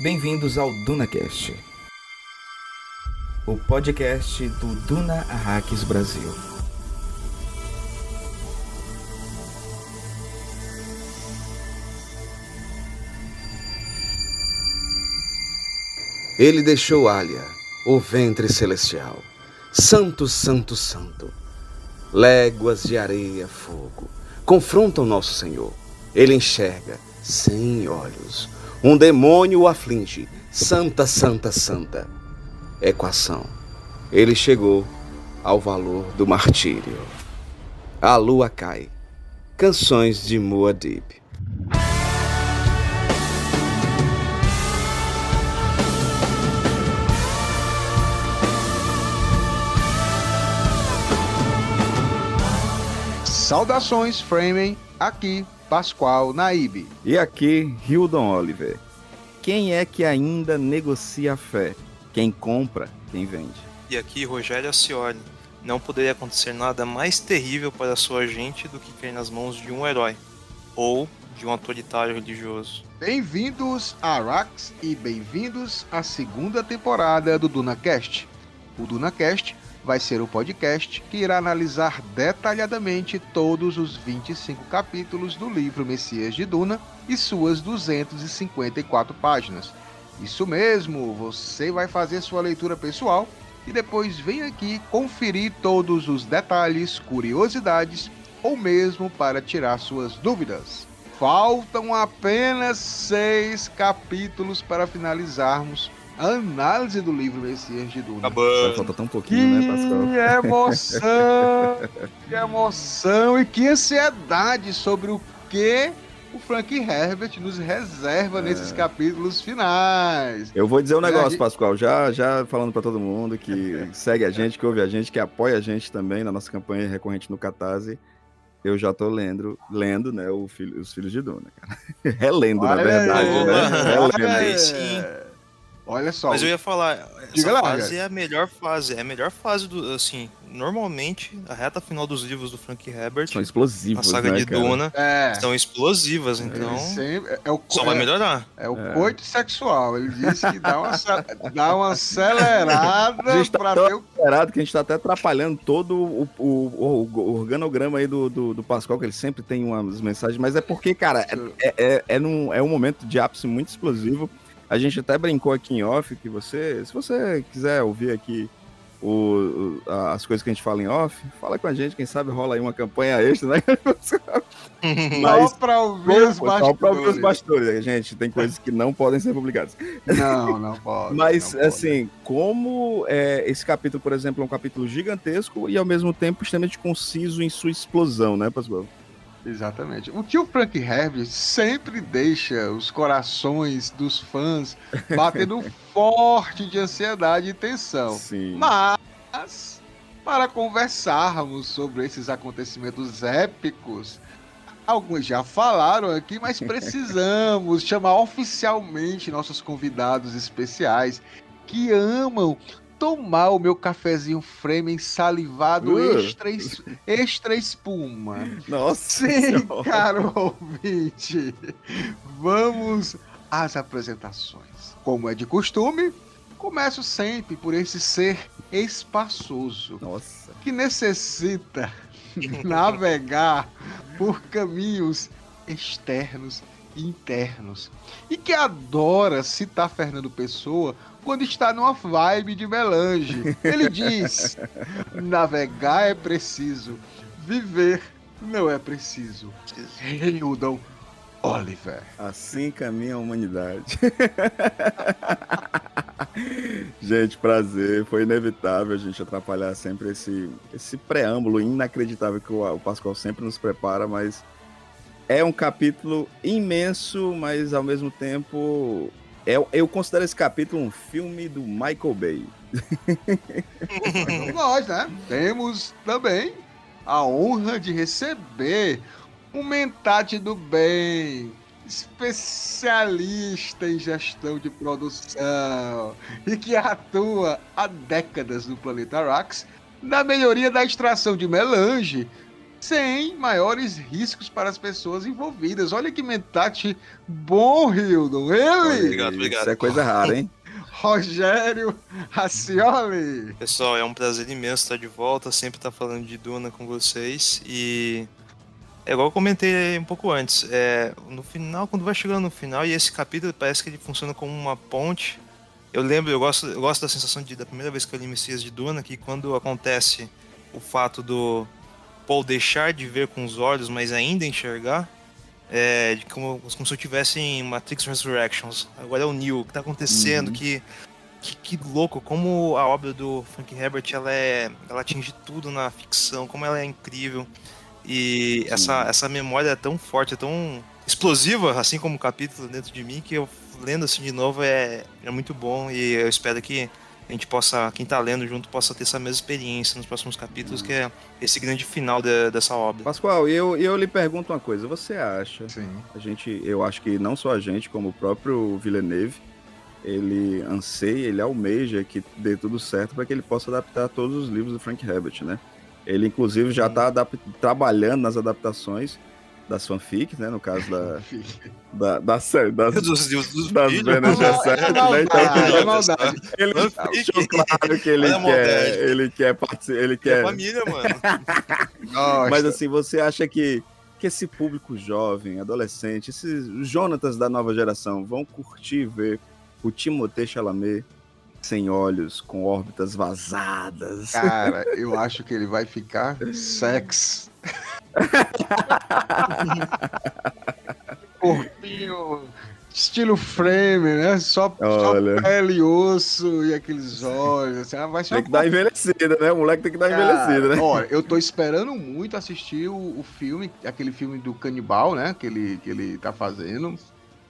Bem-vindos ao DunaCast, o podcast do Duna Arrakis Brasil. Ele deixou Alia, o ventre celestial. Santo, santo, santo. Léguas de areia, fogo, confrontam nosso Senhor. Ele enxerga, sem olhos. Um demônio o aflige. Santa, santa, santa. Equação. Ele chegou ao valor do martírio. A lua cai. Canções de Muad'Dib. Saudações, Fremen, aqui Pascoal Naib. E aqui, Hildon Oliver. Quem é que ainda negocia a fé? Quem compra, quem vende. E aqui, Rogério Acioli. Não poderia acontecer nada mais terrível para a sua gente do que cair nas mãos de um herói, ou de um autoritário religioso. Bem-vindos a Arrakis e bem-vindos à segunda temporada do DunaCast. O DunaCast vai ser o podcast que irá analisar detalhadamente todos os 25 capítulos do livro Messias de Duna e suas 254 páginas. Isso mesmo, você vai fazer sua leitura pessoal e depois vem aqui conferir todos os detalhes, curiosidades ou mesmo para tirar suas dúvidas. Faltam apenas 6 capítulos para finalizarmos a análise do livro Messias de Duna. Vai faltar tão pouquinho, né, Pascoal? Que emoção! Que emoção e que ansiedade sobre o que o Frank Herbert nos reserva nesses capítulos finais. Eu vou dizer um negócio, Pascoal, já falando pra todo mundo que segue a gente, que ouve a gente, que apoia a gente também na nossa campanha recorrente no Catarse. Eu já tô lendo, né, Os Filhos de Duna, cara. Relendo, na verdade, né? Relendo. Sim. Olha só. Mas eu ia falar, Diga essa lá, fase é a melhor fase. É a melhor fase do, assim, normalmente, a reta final dos livros do Frank Herbert, São explosivos, a saga né, de cara? Duna, são explosivas, então só vai melhorar. É o coito sexual. Ele disse que dá uma acelerada pra ter o... Que a gente tá até atrapalhando todo o organograma aí do Pascoal, que ele sempre tem umas mensagens, mas é porque, cara, é um momento de ápice muito explosivo. A gente até brincou aqui em off que se você quiser ouvir aqui as coisas que a gente fala em off, fala com a gente, quem sabe rola aí uma campanha extra, né? Mas só pra ouvir os bastidores. Só pra ouvir os bastidores, gente, tem coisas que não podem ser publicadas. Não pode. Mas, não assim, como esse capítulo, por exemplo, é um capítulo gigantesco e, ao mesmo tempo, extremamente conciso em sua explosão, né, Pascoal? Exatamente. O que o Frank Herbert sempre deixa os corações dos fãs batendo forte de ansiedade e tensão. Sim. Mas, para conversarmos sobre esses acontecimentos épicos, alguns já falaram aqui, mas precisamos chamar oficialmente nossos convidados especiais que amam tomar o meu cafezinho Fremen salivado extra espuma. Nossa. Sim, caro ouvinte. Vamos às apresentações. Como é de costume, começo sempre por esse ser espaçoso. Nossa. Que necessita navegar por caminhos externos e internos. E que adora citar Fernando Pessoa quando está numa vibe de melange. Ele diz: navegar é preciso, viver não é preciso. Hildon Oliver. Assim caminha a humanidade. Gente, prazer. Foi inevitável a gente atrapalhar sempre esse preâmbulo inacreditável que o Pascoal sempre nos prepara, mas é um capítulo imenso, mas ao mesmo tempo eu considero esse capítulo um filme do Michael Bay. Nós, né? Temos também a honra de receber um mentate do bem, especialista em gestão de produção e que atua há décadas no planeta Arrakis na melhoria da extração de melange sem maiores riscos para as pessoas envolvidas. Olha que mentate bom, Hildon. Ele, Obrigado, obrigado. Isso é coisa rara, hein? Rogério Racioli. Pessoal, é um prazer imenso estar de volta, sempre estar falando de Duna com vocês. E é igual eu comentei um pouco antes, no final, quando vai chegando no final, e esse capítulo parece que ele funciona como uma ponte. Eu gosto da sensação da primeira vez que eu li Messias de Duna, que quando acontece o fato do Paul deixar de ver com os olhos, mas ainda enxergar, como se eu tivesse em Matrix Resurrections. Agora é o Neo, o que tá acontecendo, que louco, como a obra do Frank Herbert, ela atinge tudo na ficção, como ela é incrível. E essa memória é tão forte, é tão explosiva, assim como o capítulo dentro de mim, que eu lendo assim de novo é muito bom, e eu espero que a gente possa, quem tá lendo junto, possa ter essa mesma experiência nos próximos capítulos, que é esse grande final dessa obra. Pascoal, eu lhe pergunto uma coisa, você acha, Sim. eu acho que não só a gente, como o próprio Villeneuve, ele anseia, ele almeja que dê tudo certo para que ele possa adaptar todos os livros do Frank Herbert, né? Ele, inclusive, já está trabalhando nas adaptações das fanfics, né? No caso das Bene Gesserit, né? Então, maldade. Ele deixou claro que ele quer participar, ele quer... É família, mano. Mas assim, você acha que esse público jovem, adolescente, esses Jonatas da nova geração vão curtir ver o Timothée Chalamet sem olhos, com órbitas vazadas? Cara, eu acho que ele vai ficar sex. Corpinho, estilo frame, né? Só pele e osso e aqueles olhos. Assim, vai ser tem que dar envelhecida, né? O moleque tem que dar envelhecida, né? Olha, eu tô esperando muito assistir o filme, aquele filme do canibal, né? Que ele tá fazendo.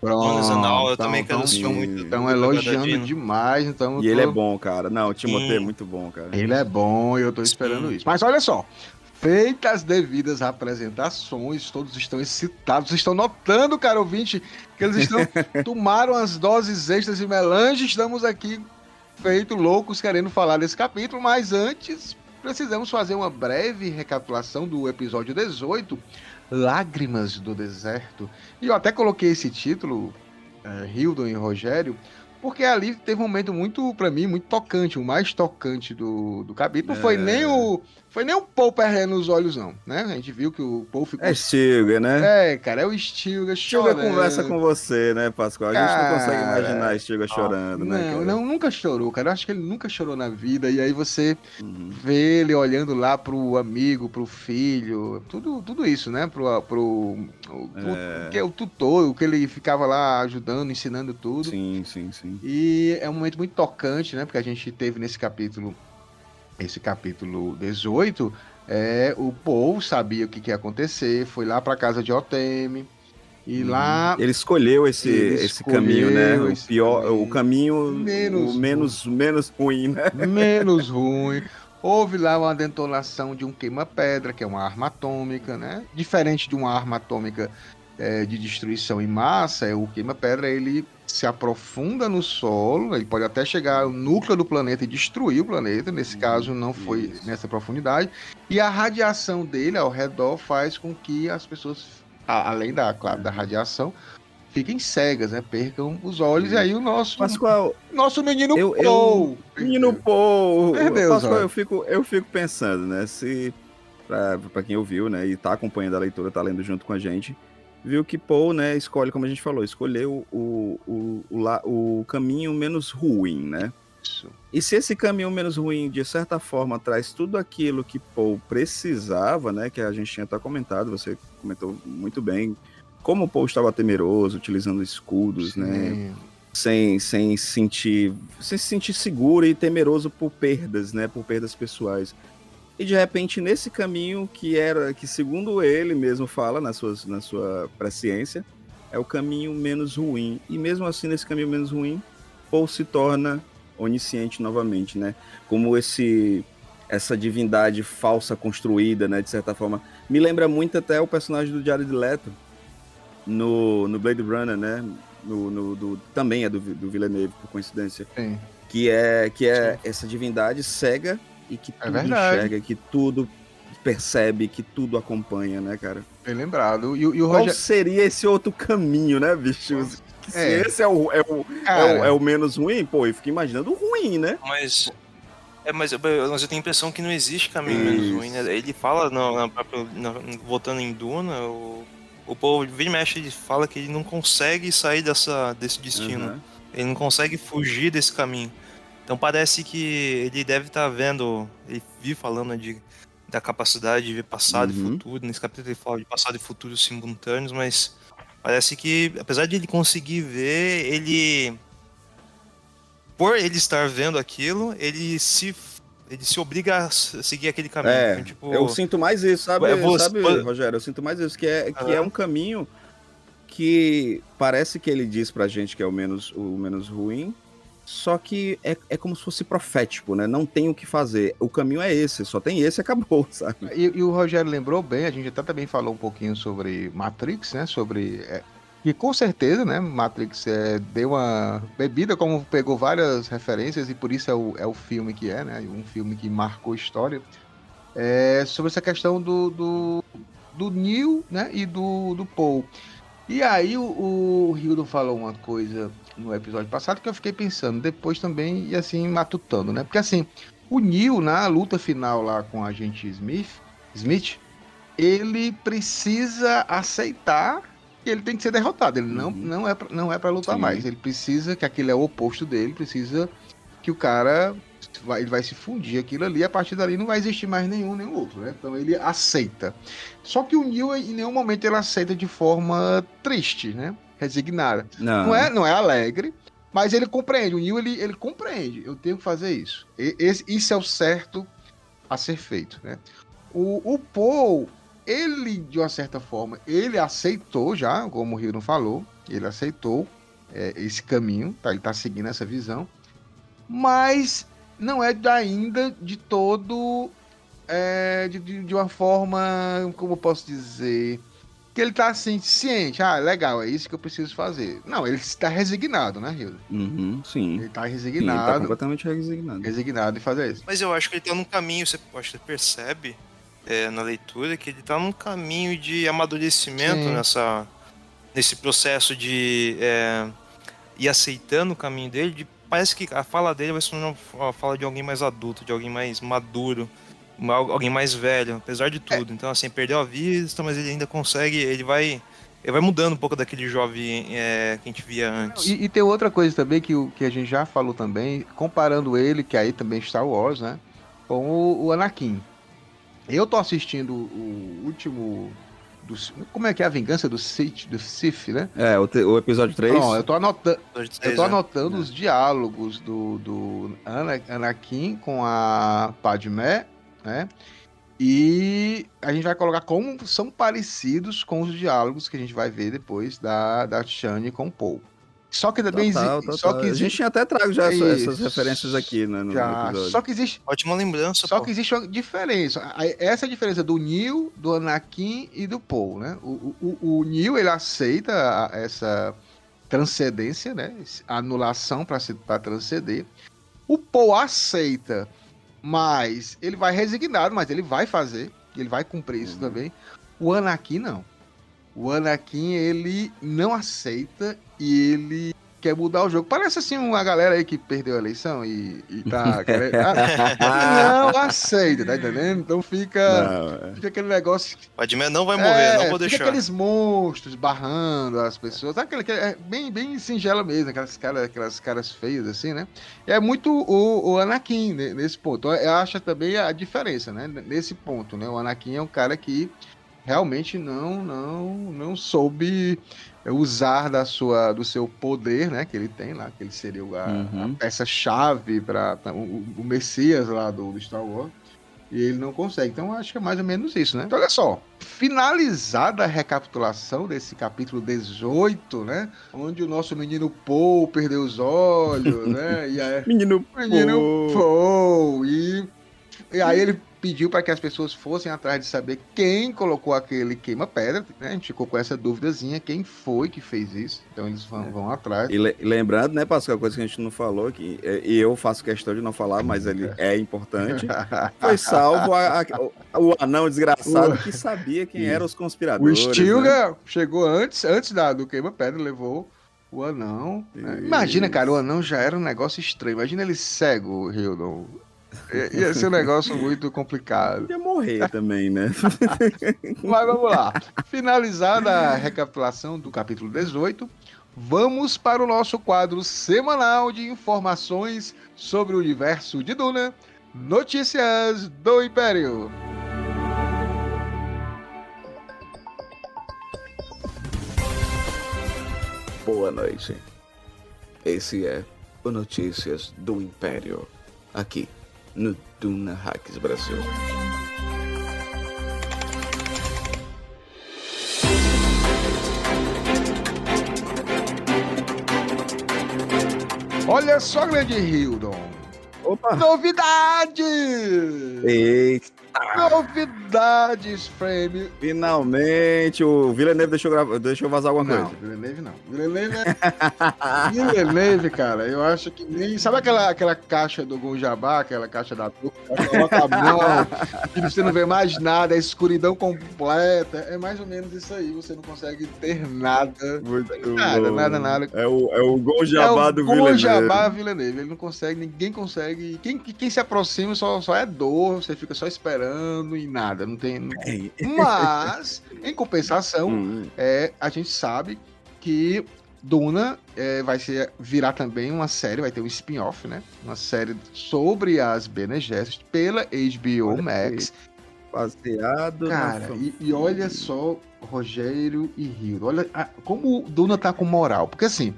Eu também quero assistir muito. Estão elogiando demais. Então e ele é bom, cara. Não, o Timothée é muito bom, cara. Ele é bom e eu tô esperando isso. Mas olha só, feitas as devidas apresentações, todos estão excitados. Vocês estão notando, cara ouvinte, que eles tomaram as doses extras de melange. Estamos aqui feito loucos querendo falar desse capítulo, mas antes precisamos fazer uma breve recapitulação do episódio 18, Lágrimas do Deserto. E eu até coloquei esse título, Hildon e Rogério, porque ali teve um momento muito, pra mim, muito tocante. O mais tocante do capítulo foi nem o Paul perrendo os olhos, não, né? A gente viu que o Paul ficou... É Stilgar, né? Cara, é o Stilgar chorando. Stilgar conversa com você, né, Pascoal? A gente não consegue imaginar Stilgar chorando, né? Não, nunca chorou, cara. Eu acho que ele nunca chorou na vida. E aí você vê ele olhando lá pro amigo, pro filho, tudo isso, né? Que é o tutor, o que ele ficava lá ajudando, ensinando tudo. Sim. E é um momento muito tocante, né? Porque a gente teve nesse capítulo 18, o Paul sabia o que ia acontecer, foi lá pra casa de Otemi, e lá... Ele escolheu esse caminho, né? O caminho menos ruim, né? Menos ruim. Houve lá uma detonação de um queima-pedra, que é uma arma atômica, né? Diferente de uma arma atômica de destruição em massa, o queima-pedra, ele se aprofunda no solo, ele pode até chegar ao núcleo do planeta e destruir o planeta, nesse caso não foi nessa profundidade, e a radiação dele ao redor faz com que as pessoas, além da radiação, fiquem cegas, né? Percam os olhos, e aí o nosso menino Paul. Menino Paul. Pascoal, eu fico pensando, né? Se, pra quem ouviu, né, e tá acompanhando a leitura, tá lendo junto com a gente, viu que Paul, né, escolhe, como a gente falou, escolheu o caminho menos ruim, né? Isso. E se esse caminho menos ruim, de certa forma, traz tudo aquilo que Paul precisava, né, que a gente tinha até comentado, você comentou muito bem, como Paul estava temeroso, utilizando escudos, né, sem se sentir seguro e temeroso por perdas, né, por perdas pessoais. E de repente, nesse caminho que segundo ele mesmo fala, na sua presciência, é o caminho menos ruim. E mesmo assim, nesse caminho menos ruim, Paul se torna onisciente novamente, né? Como essa divindade falsa construída, né? De certa forma. Me lembra muito até o personagem do Jared Leto no Blade Runner, né? Também é do Villeneuve, por coincidência. Sim. Que é essa divindade cega e que tudo enxerga, que tudo percebe, que tudo acompanha, né, cara? Bem lembrado. E o Qual Roger. seria esse outro caminho, né, bicho? Se É. esse é o menos ruim, pô, eu fico imaginando o ruim, né? Mas eu tenho a impressão que não existe caminho menos ruim, né? Ele fala, voltando em Duna, o povo vira e mexe, ele fala que ele não consegue sair desse destino. Uhum. Ele não consegue fugir desse caminho. Então parece que ele deve estar vendo, ele vive falando da capacidade de ver passado e Uhum. futuro. Nesse capítulo ele fala de passado e futuro simultâneos, mas parece que, apesar de ele conseguir ver, por ele estar vendo aquilo, ele se obriga a seguir aquele caminho. Então, tipo, Eu sinto mais isso, sabe, é você- Rogério? Eu sinto mais isso, que é um caminho que parece que ele diz pra gente que é o menos ruim, só que é como se fosse profético, né? Não tem o que fazer. O caminho é esse, só tem esse e acabou, sabe? E o Rogério lembrou bem, a gente até também falou um pouquinho sobre Matrix, né? E com certeza, né? Matrix deu uma bebida, como pegou várias referências, e por isso é o filme que é, né? Um filme que marcou história. Sobre essa questão do Neo, né? E do Paul. E aí o Hildon falou uma coisa no episódio passado que eu fiquei pensando depois também e assim matutando, né? Porque assim, o Neo na luta final lá com a agente Smith, ele precisa aceitar que ele tem que ser derrotado. Ele não é para lutar Sim. mais. Ele precisa que aquele é o oposto dele, precisa que o cara ele vai se fundir aquilo ali, e a partir dali não vai existir mais nem outro, né? Então ele aceita. Só que o Neo em nenhum momento ele aceita de forma triste, né? Resignada. Não é alegre, mas ele compreende. O Neo ele compreende. Eu tenho que fazer isso. Isso é o certo a ser feito, né? O Paul, ele de uma certa forma, ele aceitou já, como o Hildon falou, ele aceitou esse caminho, tá? Ele tá seguindo essa visão, mas não é ainda de todo de uma forma, como eu posso dizer, que ele tá assim, ciente, legal, é isso que eu preciso fazer. Não, ele está resignado, né, Hildo? Uhum, sim. Ele tá Sim, ele tá resignado, completamente resignado. resignado em fazer isso. Mas eu acho que ele tá num caminho, acho que você percebe na leitura que ele tá num caminho de amadurecimento Sim. nesse processo de ir aceitando o caminho dele. Parece que a fala dele vai se tornar uma fala de alguém mais adulto, de alguém mais maduro, alguém mais velho, apesar de tudo. Então, assim, perdeu a vista, mas ele ainda consegue, ele vai mudando um pouco daquele jovem que a gente via antes. E tem outra coisa também que a gente já falou também, comparando ele, que aí também Star Wars, né, com o Anakin. Eu tô assistindo o último como é que é a vingança do Sith, né? O episódio 3. Não, eu tô anotando né? os diálogos do Anakin com a Padmé, né? E a gente vai colocar como são parecidos com os diálogos que a gente vai ver depois da Shani com o Paul. Só que também Total. A gente até trago já essas referências aqui, né, no já. episódio. Ótima lembrança, Só que existe uma diferença. Essa é a diferença do Neo, do Anakin e do Paul, né? O Neo, ele aceita essa transcendência, né? A anulação para transcender. O Paul aceita, mas ele vai resignado, mas ele vai fazer, ele vai cumprir isso também. O Anakin não. O Anakin, ele não aceita e ele quer mudar o jogo. Parece assim uma galera aí que perdeu a eleição e tá querendo... não aceita, tá entendendo? Então fica aquele negócio... Padmé não vai morrer, não vou fica deixar. aqueles monstros barrando as pessoas. Sabe aquele é bem singela mesmo, aquelas caras feias assim, né? É muito o Anakin nesse ponto. Eu acho também a diferença, né? Nesse ponto, né? O Anakin é um cara que realmente não soube usar do seu poder, né, que ele tem lá, que ele seria a peça-chave para o Messias lá do Star Wars, e ele não consegue. Então acho que é mais ou menos isso, né? Então, olha só, finalizada a recapitulação desse capítulo 18, né, onde o nosso menino Paul perdeu os olhos, né, e aí, Menino Paul, e aí ele pediu para que as pessoas fossem atrás de saber quem colocou aquele queima-pedra, né? A gente ficou com essa duvidazinha, quem foi que fez isso. Então eles vão atrás. E lembrando, né, Pascal, coisa que a gente não falou, e eu faço questão de não falar, mas ele é importante, foi salvo o anão desgraçado que sabia quem eram os O conspiradores. Stilgar chegou antes do queima-pedra, levou o anão. Né? Imagina, cara, o anão já era um negócio estranho. Imagina ele cego, Hildon. Ia ser um negócio muito complicado. Podia morrer também, né? Mas vamos lá. Finalizada a recapitulação do capítulo 18, vamos para o nosso quadro semanal de informações sobre o universo de Duna, Notícias do Império. Boa noite. Esse é o Notícias do Império, aqui no Duna Hacks Brasil. Olha só, grande Hildon. Opa! Novidades! Eita! Novidades, Frame. Finalmente o Villeneuve deixou vazar alguma Não, coisa. Villeneuve não. Villeneuve, cara, eu acho que nem... Sabe aquela caixa do Gonjabá, aquela caixa da Turca, coloca a mão, que você não vê mais nada, é escuridão completa. É mais ou menos isso aí, você não consegue ter nada. Nada. É o Gonjabá do Villeneuve. Gonjabá Villeneuve, ele não consegue, ninguém consegue. Quem se aproxima só é dor, você fica só esperando e nada, não tem. Mas, em compensação, a gente sabe que Duna vai virar também uma série, vai ter um spin-off, né? Uma série sobre as Bene Gesserit pela HBO Max. Baseado. Cara, e olha só, Rogério e Hildo, olha como Duna tá com moral, porque assim,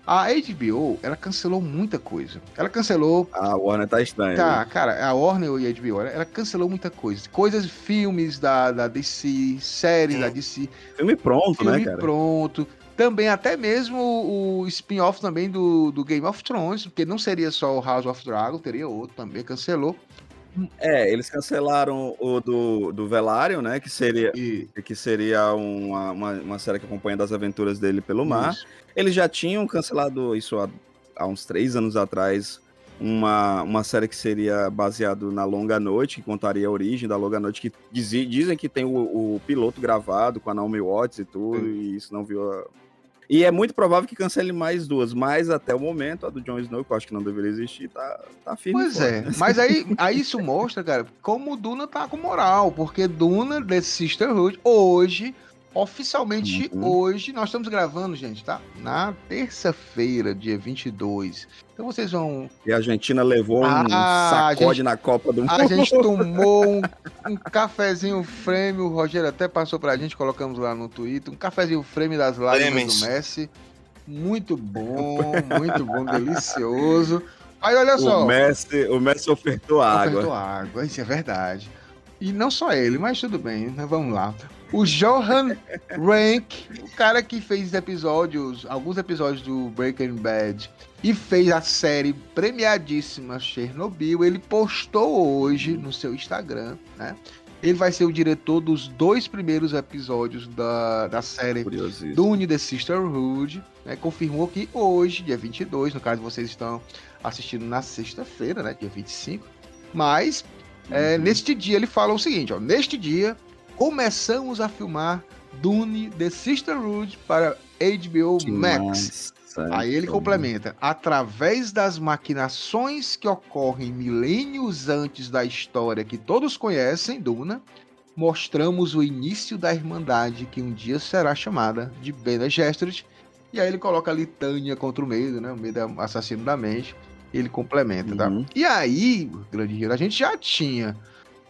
a HBO, ela cancelou muita coisa. Ela cancelou... A Warner tá estranha. Tá, cara, a Warner e a HBO, ela cancelou muita coisa. Coisas, filmes da DC, séries da DC. Filme pronto, né, cara? Filme pronto. Também até mesmo o spin-off também do Game of Thrones, porque não seria só o House of Dragon, teria outro também, cancelou. Eles cancelaram o do Velaryon, né? Que seria uma série que acompanha das aventuras dele pelo mar. Isso. Eles já tinham cancelado isso há uns 3 anos atrás, uma série que seria baseado na Longa Noite, que contaria a origem da Longa Noite, que dizem que tem o piloto gravado com a Naomi Watts e tudo, e isso não viu. E é muito provável que cancele mais 2, mas até o momento, a do Jon Snow, que eu acho que não deveria existir, tá firme. Pois é, mas aí isso mostra, cara, como o Duna tá com moral, porque Duna, The Sisterhood, hoje, oficialmente hoje, nós estamos gravando, gente, tá? Na terça-feira, dia 22. Então vocês vão... E a Argentina levou um sacode na Copa do Mundo. A gente tomou um cafezinho frame, o Rogério até passou pra gente, colocamos lá no Twitter, um cafezinho frame das lágrimas do Messi. Muito bom, delicioso. Aí olha só. O Messi ofertou água. Ofertou água, isso é verdade. E não só ele, mas tudo bem, né? Vamos lá. O Johan Rank, o cara que fez alguns episódios do Breaking Bad e fez a série premiadíssima Chernobyl, ele postou hoje no seu Instagram, né? Ele vai ser o diretor dos 2 primeiros episódios da série Dune The Sisterhood, né? Confirmou que hoje, dia 22, no caso vocês estão assistindo na sexta-feira, né? Dia 25, mas neste dia ele fala o seguinte, ó, neste dia começamos a filmar Dune The Sisterhood para HBO Max. Aí ele complementa, através das maquinações que ocorrem milênios antes da história que todos conhecem, Duna, mostramos o início da Irmandade que um dia será chamada de Bene Gesserit. E aí ele coloca ali Tânia contra o medo, né? O medo é assassino da mente. Ele complementa, tá? E aí, grande Rio, a gente já tinha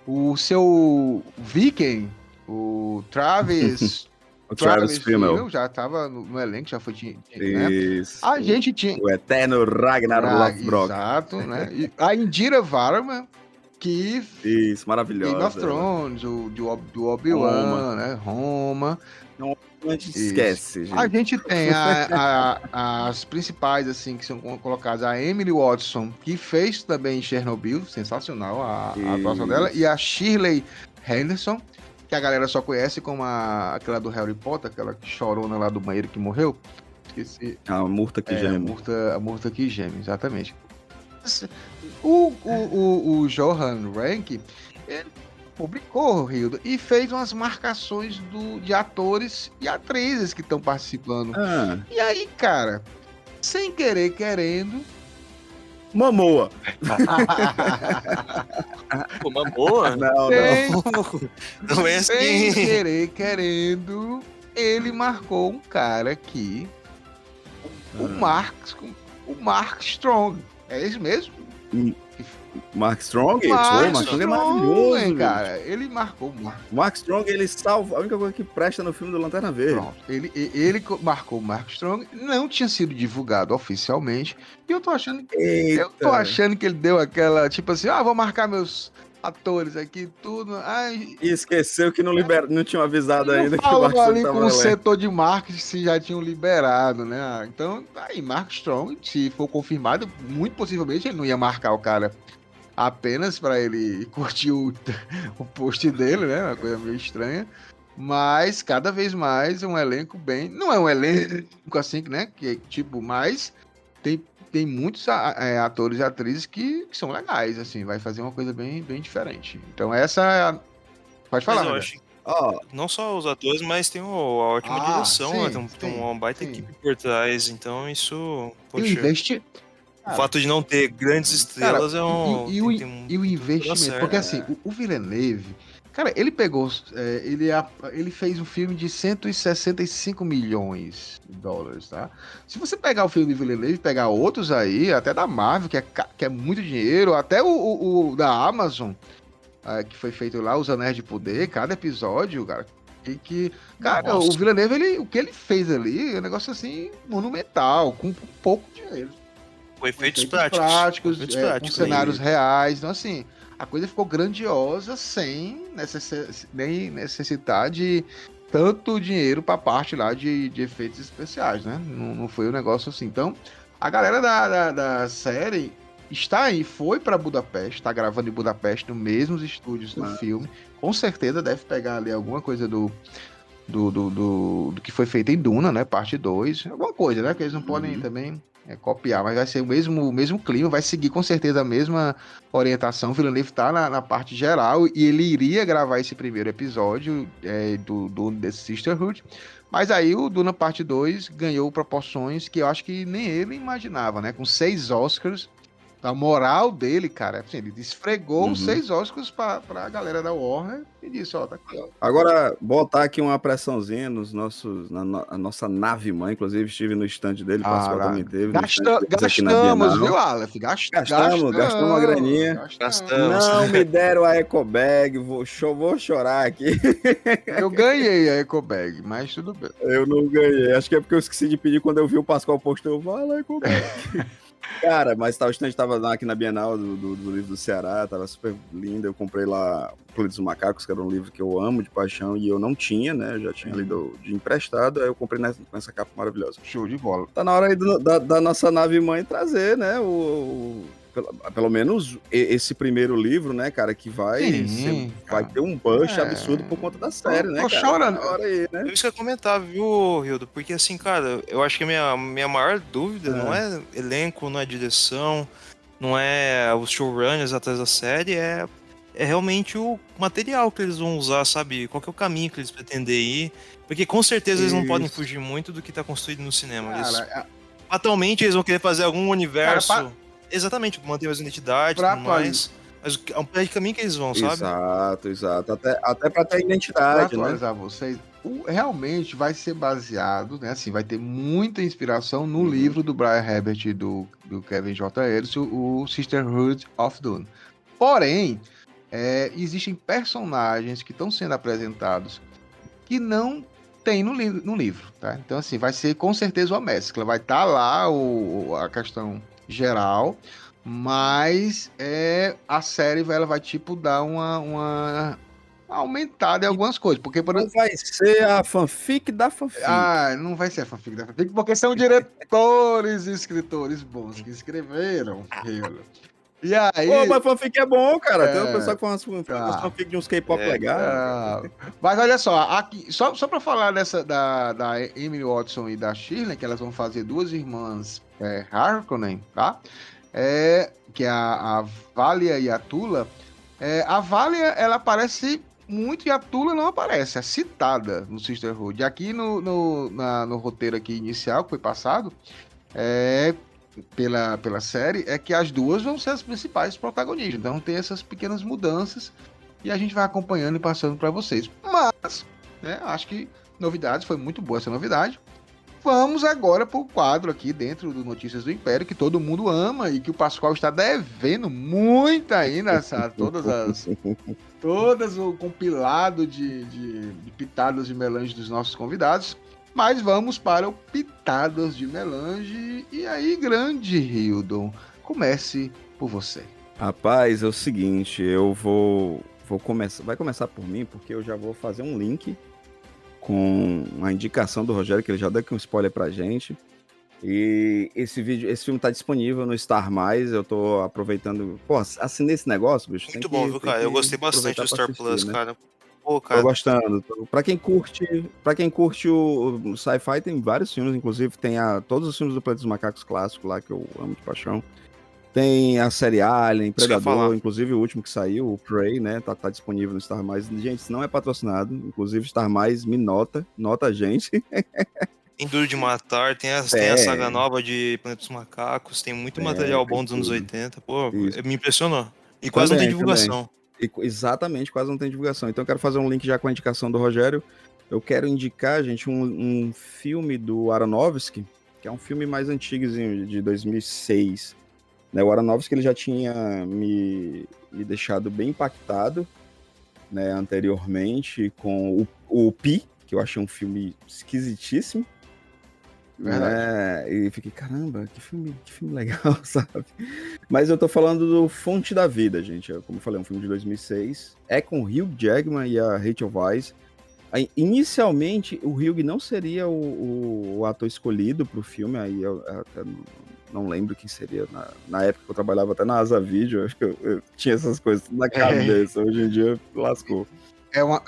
o seu Viking, o Travis... O Travis Fimmel já estava no elenco, já foi... Isso. Né? A gente tinha... O eterno Ragnar Lothbrok. Exato, né? E a Indira Varma, que... Isso, maravilhosa. Game of Thrones, do Obi-Wan, né? Roma. Não, a gente Isso. esquece, A gente. gente tem as principais, assim, que são colocadas. A Emily Watson, que fez também Chernobyl, sensacional a atuação dela. E a Shirley Henderson, que a galera só conhece como aquela do Harry Potter, aquela chorona lá do banheiro que morreu. Esqueci. A murta que A geme. Murta que geme, exatamente. O Johan Rank, ele publicou, Hildo, e fez umas marcações de atores e atrizes que estão participando. Ah, E aí, cara, sem querer, querendo. Momoa. Pô, uma boa? Não, sem, Não é sem assim. querer, querendo, ele marcou um cara aqui, o Mark Strong. É esse mesmo? Mark Strong? Mark Mark Strong é maravilhoso, hein, gente. cara. Ele marcou o Mark. O Mark Strong, ele salva. A única coisa que presta no filme do Lanterna Verde. Pronto. Ele marcou o Mark Strong, não tinha sido divulgado oficialmente. E eu tô achando que ele deu aquela, tipo assim, vou marcar meus atores aqui, tudo. Ai, E esqueceu que não tinham avisado ainda que o falou Mark Strong ali tava com no o elenco. setor de marketing se já tinham liberado, né? Então, tá aí, Mark Strong, se for confirmado, muito possivelmente ele não ia marcar o cara apenas para ele curtir o post dele, né? Uma coisa meio estranha. Mas cada vez mais um elenco bem. Não é um elenco assim, né? Que é tipo, mas tem muitos atores e atrizes que são legais, assim, vai fazer uma coisa bem, bem diferente. Então essa é a... Pode falar, Mas eu né? acho que Ó, não só os atores, mas tem a ótima direção, né? Sim, Tem sim, uma baita sim. equipe por trás. Então isso, E o poxa, investimento. o fato de não ter grandes estrelas é um. E o investimento, porque assim, o Villeneuve, cara, ele pegou, ele fez um filme de 165 milhões de dólares, tá? Se você pegar o filme de Villeneuve e pegar outros aí, até da Marvel, que é muito dinheiro, até o da Amazon, que foi feito lá, Os Anéis de Poder, cada episódio, cara, cara, Nossa. o Villeneuve, o que ele fez ali, é um negócio assim, monumental, com pouco dinheiro. Com efeitos Efeitos práticos. com Práticos. cenários reais. Então, assim, a coisa ficou grandiosa sem nem necessitar de tanto dinheiro para parte lá de efeitos especiais, né? Não foi um negócio assim. Então, a galera da série está aí, foi para Budapeste, está gravando em Budapeste, nos mesmos estúdios do filme. Com certeza deve pegar ali alguma coisa do que foi feito em Duna, né? Parte 2. Alguma coisa, né? Que eles não podem também copiar, mas vai ser o mesmo clima, vai seguir com certeza a mesma orientação. O Villeneuve tá na parte geral e ele iria gravar esse primeiro episódio do The Sisterhood, mas aí o Duna Parte 2 ganhou proporções que eu acho que nem ele imaginava, né? Com 6 Oscars. A moral dele, cara, assim, ele esfregou os 6 Oscars pra galera da Warner e disse, tá aqui, ó. agora, botar aqui uma pressãozinha na nossa nave mãe, inclusive estive no stand dele, Pascoal também teve. Gastamos, viu, Aleph? Gastamos uma graninha. Gastamos. Não me deram a eco bag, vou chorar aqui. Eu ganhei a eco bag, mas tudo bem. Eu não ganhei, acho que é porque eu esqueci de pedir quando eu vi o Pascoal postou, eu vai lá eco bag. Cara, mas o stand tava aqui na Bienal do livro do Ceará, tava super lindo. Eu comprei lá O Planeta dos Macacos, que era um livro que eu amo de paixão e eu não tinha, né? Eu já tinha lido de emprestado, aí eu comprei com essa capa maravilhosa. Show de bola. Tá na hora aí da nossa nave mãe trazer, né? Pelo menos esse primeiro livro, né, cara, que vai ter um boost absurdo por conta da série, né, Tô cara? chorando. Tá na hora aí, né? Eu isso que eu ia comentar, viu, Hildo? Porque assim, cara, eu acho que a minha maior dúvida não é elenco, não é direção, não é os showrunners atrás da série, é realmente o material que eles vão usar, sabe? Qual que é o caminho que eles pretendem ir. Porque com certeza eles não podem fugir muito do que tá construído no cinema. Atualmente eles vão querer fazer algum universo. Cara, exatamente, manter mais identidade e tudo mais. Mas é um caminho que eles vão, sabe? Exato. Até pra ter identidade, pra atualizar vocês, realmente vai ser baseado, né? Assim, vai ter muita inspiração no livro do Brian Herbert e do Kevin J. Ellis, o Sisterhood of Dune. Porém, existem personagens que estão sendo apresentados que não tem no livro, tá? Então, assim, vai ser com certeza uma mescla. Vai estar lá a questão geral, mas a série ela vai tipo dar uma aumentada em algumas coisas. Porque, por Não vai ser a fanfic da fanfic. não vai ser a fanfic da fanfic, porque são diretores e escritores bons que escreveram Halo. E aí. Pô, mas fanfic é bom, cara. Tem É, uma pessoa que faz umas fanfic de uns K-pop legais. Mas olha só, aqui, só para falar da Emily Watson e da Shirley, que elas vão fazer duas irmãs Harkonnen, tá? Que é a Valia e a Tula. A Valia, ela aparece muito e a Tula não aparece, é citada no Sisterhood. Aqui no roteiro aqui inicial que foi passado, pela série, é que as duas vão ser as principais protagonistas. Então tem essas pequenas mudanças e a gente vai acompanhando e passando para vocês. Mas, acho que novidades, foi muito boa essa novidade. Vamos agora para o quadro aqui dentro do Notícias do Império, que todo mundo ama e que o Pascoal está devendo muito ainda, todas o compilado de pitadas de melange dos nossos convidados. Mas vamos para o Pitadas de Melange. E aí, grande Hildon, comece por você. Rapaz, é o seguinte, eu vou começar. Vai começar por mim, porque eu já vou fazer um link com a indicação do Rogério, que ele já deu aqui um spoiler pra gente. E esse filme tá disponível no Star+, eu tô aproveitando. Pô, assinei esse negócio, bicho. Muito bom, viu, cara? Eu gostei bastante do Star Plus, né? Cara. Pô, cara. Tô gostando. Pra quem curte o sci-fi, tem vários filmes, inclusive tem todos os filmes do Planeta dos Macacos clássico lá, que eu amo de paixão. Tem a série Alien, Predador, inclusive o último que saiu, o Prey, né? Tá disponível no Star+. Gente, isso não é patrocinado. Inclusive, Star+, me nota a gente. Tem Duro de Matar, tem a saga nova de Planeta dos Macacos, tem muito material bom dos anos 80. Pô, me impressionou. E quase não tem divulgação. Exatamente, quase não tem divulgação. Então eu quero fazer um link já com a indicação do Rogério. Eu quero indicar, gente, um filme do Aronofsky, que é um filme mais antigozinho, de 2006. Né, o Aronofsky ele já tinha me deixado bem impactado, né, anteriormente com o Pi, que eu achei um filme esquisitíssimo. Né, e fiquei, caramba, que filme legal, sabe? Mas eu tô falando do Fonte da Vida, gente. Como eu falei, é um filme de 2006. É com o Hugh Jackman e a Rachel Weisz. Inicialmente, o Hugh não seria o ator escolhido pro filme, aí eu até não lembro quem seria. Na época que eu trabalhava até na Asa Video, acho que eu tinha essas coisas na cabeça. Hoje em dia, lascou.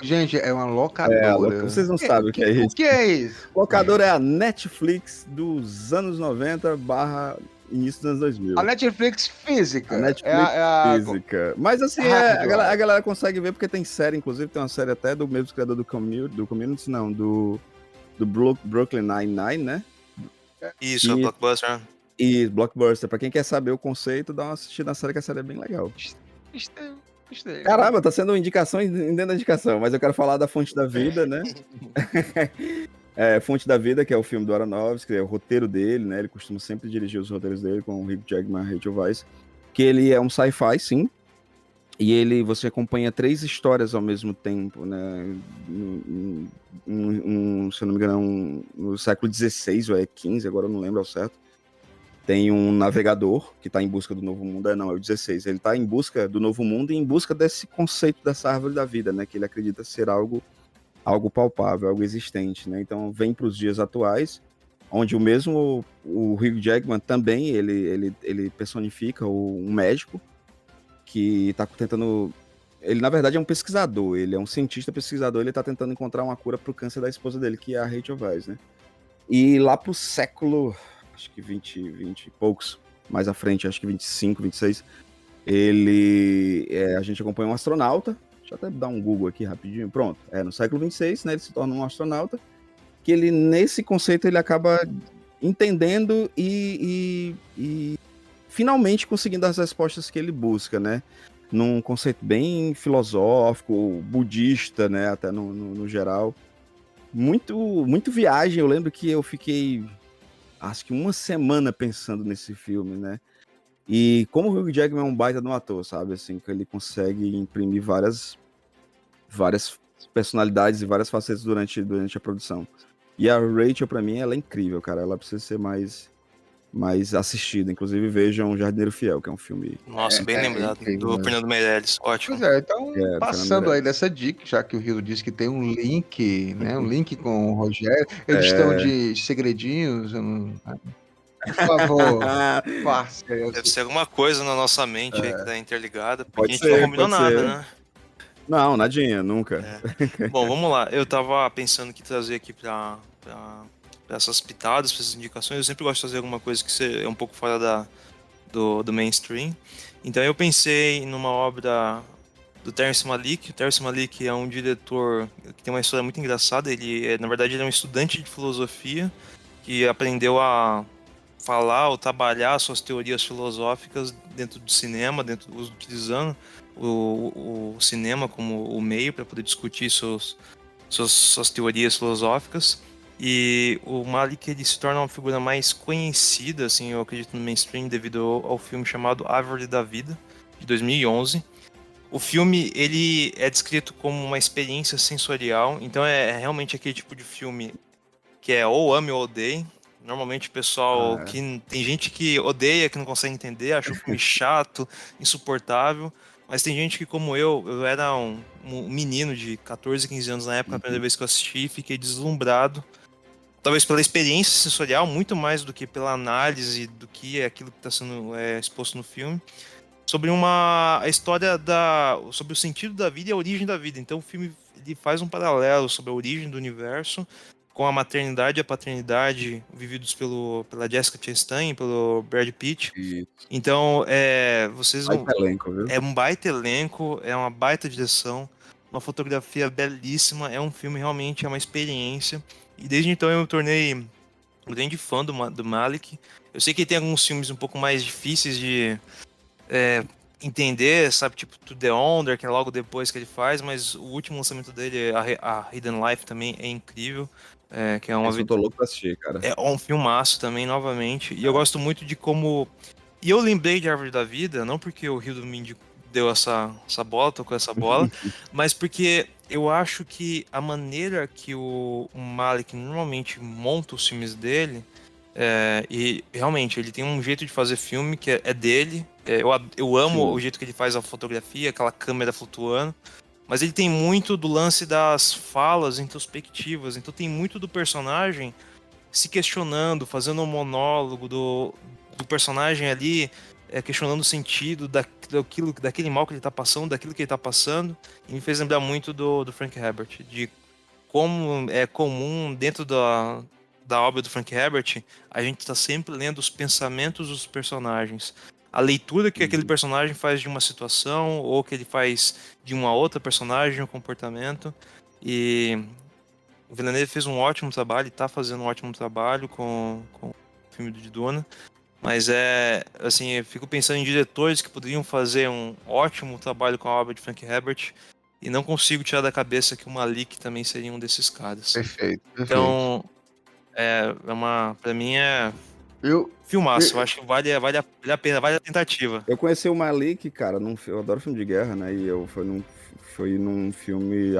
Gente, é uma locadora. Vocês não sabem o que é isso. O que é isso? Locadora é a Netflix dos anos 90 / início dos anos 2000. A Netflix física. A Netflix física. Mas assim, a galera consegue ver porque tem série, inclusive tem uma série até do mesmo criador do Community, não, do Brooklyn Nine-Nine, né? Isso, Blockbuster. E Blockbuster. Pra quem quer saber o conceito, dá uma assistida na série, que a série é bem legal. Caramba, tá sendo uma indicação dentro da indicação, mas eu quero falar da Fonte da Vida, né? Fonte da Vida, que é o filme do Aronofsky, é o roteiro dele, né? Ele costuma sempre dirigir os roteiros dele com o Hugh Jackman e Rachel Weisz, que ele é um sci-fi, sim, e você acompanha 3 histórias ao mesmo tempo, né? Se eu não me engano, no século XVI ou XV, agora eu não lembro ao certo. Tem um navegador que está em busca do novo mundo. Não, é o 16. Ele está em busca do novo mundo e em busca desse conceito dessa árvore da vida, né? Que ele acredita ser algo palpável, algo existente, né? Então vem para os dias atuais, onde o Hugh Jackman também, ele personifica um médico que está tentando... Ele, na verdade, é um pesquisador. Ele é um cientista pesquisador. Ele está tentando encontrar uma cura para o câncer da esposa dele, que é a Rachel Weisz, né? E lá pro século... acho que 20 e poucos, mais à frente, acho que 25, 26, a gente acompanha um astronauta, deixa eu até dar um Google aqui rapidinho, pronto, no século 26, né, ele se torna um astronauta, que ele, nesse conceito, ele acaba entendendo e finalmente conseguindo as respostas que ele busca, né, num conceito bem filosófico, budista, né, até no geral, muito viagem. Eu lembro que eu fiquei... acho que uma semana pensando nesse filme, né? E como o Hugh Jackman é um baita de um ator, sabe? Assim, que ele consegue imprimir várias personalidades e várias facetas durante a produção. E a Rachel, pra mim, ela é incrível, cara. Ela precisa ser mais mais assistida. Inclusive, vejam Jardineiro Fiel, que é um filme Nossa, bem lembrado. incrível, Do né? Fernando Meirelles. Ótimo. Pois é, então, do Fernando passando aí Meirelles. dessa dica, já que o Rio disse que tem um link, né? Um link com o Rogério. Eles É. estão de segredinhos. Por favor, passe aí. Deve ser alguma coisa na nossa mente aí que tá interligada, porque Pode a gente não ser, combinou pode nada, ser. né? Não, nadinha, nunca. Bom, vamos lá. Eu tava pensando que trazer aqui pra essas pitadas, pra essas indicações. Eu sempre gosto de fazer alguma coisa que é um pouco fora do mainstream. Então eu pensei numa obra do Terrence Malick. O Terrence Malick é um diretor que tem uma história muito engraçada. Na verdade, ele é um estudante de filosofia que aprendeu a falar ou trabalhar suas teorias filosóficas dentro do cinema, utilizando o cinema como o meio para poder discutir suas teorias filosóficas. E o Malik, ele se torna uma figura mais conhecida, assim, eu acredito, no mainstream devido ao filme chamado Árvore da Vida, de 2011. O filme, ele é descrito como uma experiência sensorial, então é realmente aquele tipo de filme que é ou ame ou odeie. Normalmente o pessoal que tem gente que odeia, que não consegue entender, acha o filme chato, insuportável, mas tem gente que, como eu era um menino de 14, 15 anos na época, a primeira vez que eu assisti, fiquei deslumbrado, talvez pela experiência sensorial, muito mais do que pela análise do que é aquilo que está sendo exposto no filme, sobre a história sobre o sentido da vida e a origem da vida. Então o filme ele faz um paralelo sobre a origem do universo com a maternidade e a paternidade vividos pela Jessica Chastain, pelo Brad Pitt. E Então, vocês vão... baita elenco, viu? É um baita elenco, é uma baita direção, uma fotografia belíssima, é um filme realmente, é uma experiência. E desde então eu me tornei um grande fã do Malik. Eu sei que tem alguns filmes um pouco mais difíceis de entender, sabe, tipo To The Onder, que é logo depois que ele faz, mas o último lançamento dele, a Hidden Life, também é incrível. Que é Esse eu tô louco pra assistir, cara. é um filmaço também, novamente. E eu gosto muito de como... E eu lembrei de Árvore da Vida, não porque o Rio do Mindy deu essa bola, tocou essa bola, mas porque eu acho que a maneira que o Malik normalmente monta os filmes dele, e realmente ele tem um jeito de fazer filme que é dele. Eu amo Sim. o jeito que ele faz a fotografia, aquela câmera flutuando. Mas ele tem muito do lance das falas introspectivas. Então tem muito do personagem se questionando, fazendo um monólogo do personagem ali, questionando o sentido daquele mal que ele tá passando, daquilo que ele tá passando. E me fez lembrar muito do Frank Herbert, de como é comum dentro da obra do Frank Herbert, a gente tá sempre lendo os pensamentos dos personagens. A leitura que aquele personagem faz de uma situação, ou que ele faz de uma outra personagem, um comportamento. E o Villeneuve fez um ótimo trabalho, e tá fazendo um ótimo trabalho com o filme do Duna. Mas assim, eu fico pensando em diretores que poderiam fazer um ótimo trabalho com a obra de Frank Herbert, e não consigo tirar da cabeça que o Malik também seria um desses caras. Perfeito. Então, pra mim Eu, filmaço. Eu acho que vale a pena, vale a tentativa. Eu conheci o Malik, cara, eu adoro filme de guerra, né? E foi num filme,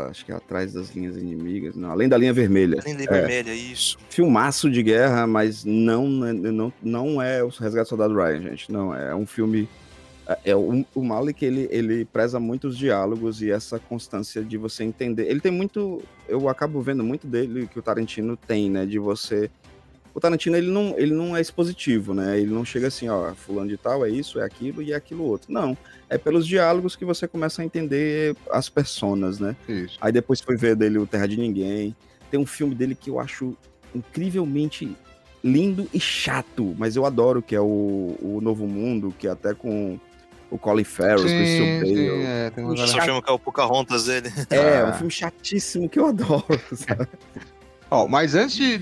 acho que Atrás das Linhas Inimigas, não, Além da Linha Vermelha. Além da vermelha, isso. Filmaço de guerra, mas não é o Resgate do Soldado Ryan, gente. Não, é um filme... O Malik, ele preza muito os diálogos e essa constância de você entender. Ele tem muito... Eu acabo vendo muito dele que o Tarantino tem, né? De você... O Tarantino, ele não é expositivo, né? Ele não chega assim, ó, fulano de tal é isso, é aquilo e é aquilo outro. Não, é pelos diálogos que você começa a entender as personas, né? isso. Aí depois foi ver dele o Terra de Ninguém. Tem um filme dele que eu acho incrivelmente lindo e chato, mas eu adoro, que é o Novo Mundo, que é até com o Colin Farrell, Christian Bale. Tem O uma pessoal chama que é o Pocahontas dele. É um filme chatíssimo que eu adoro, sabe? Ó, mas antes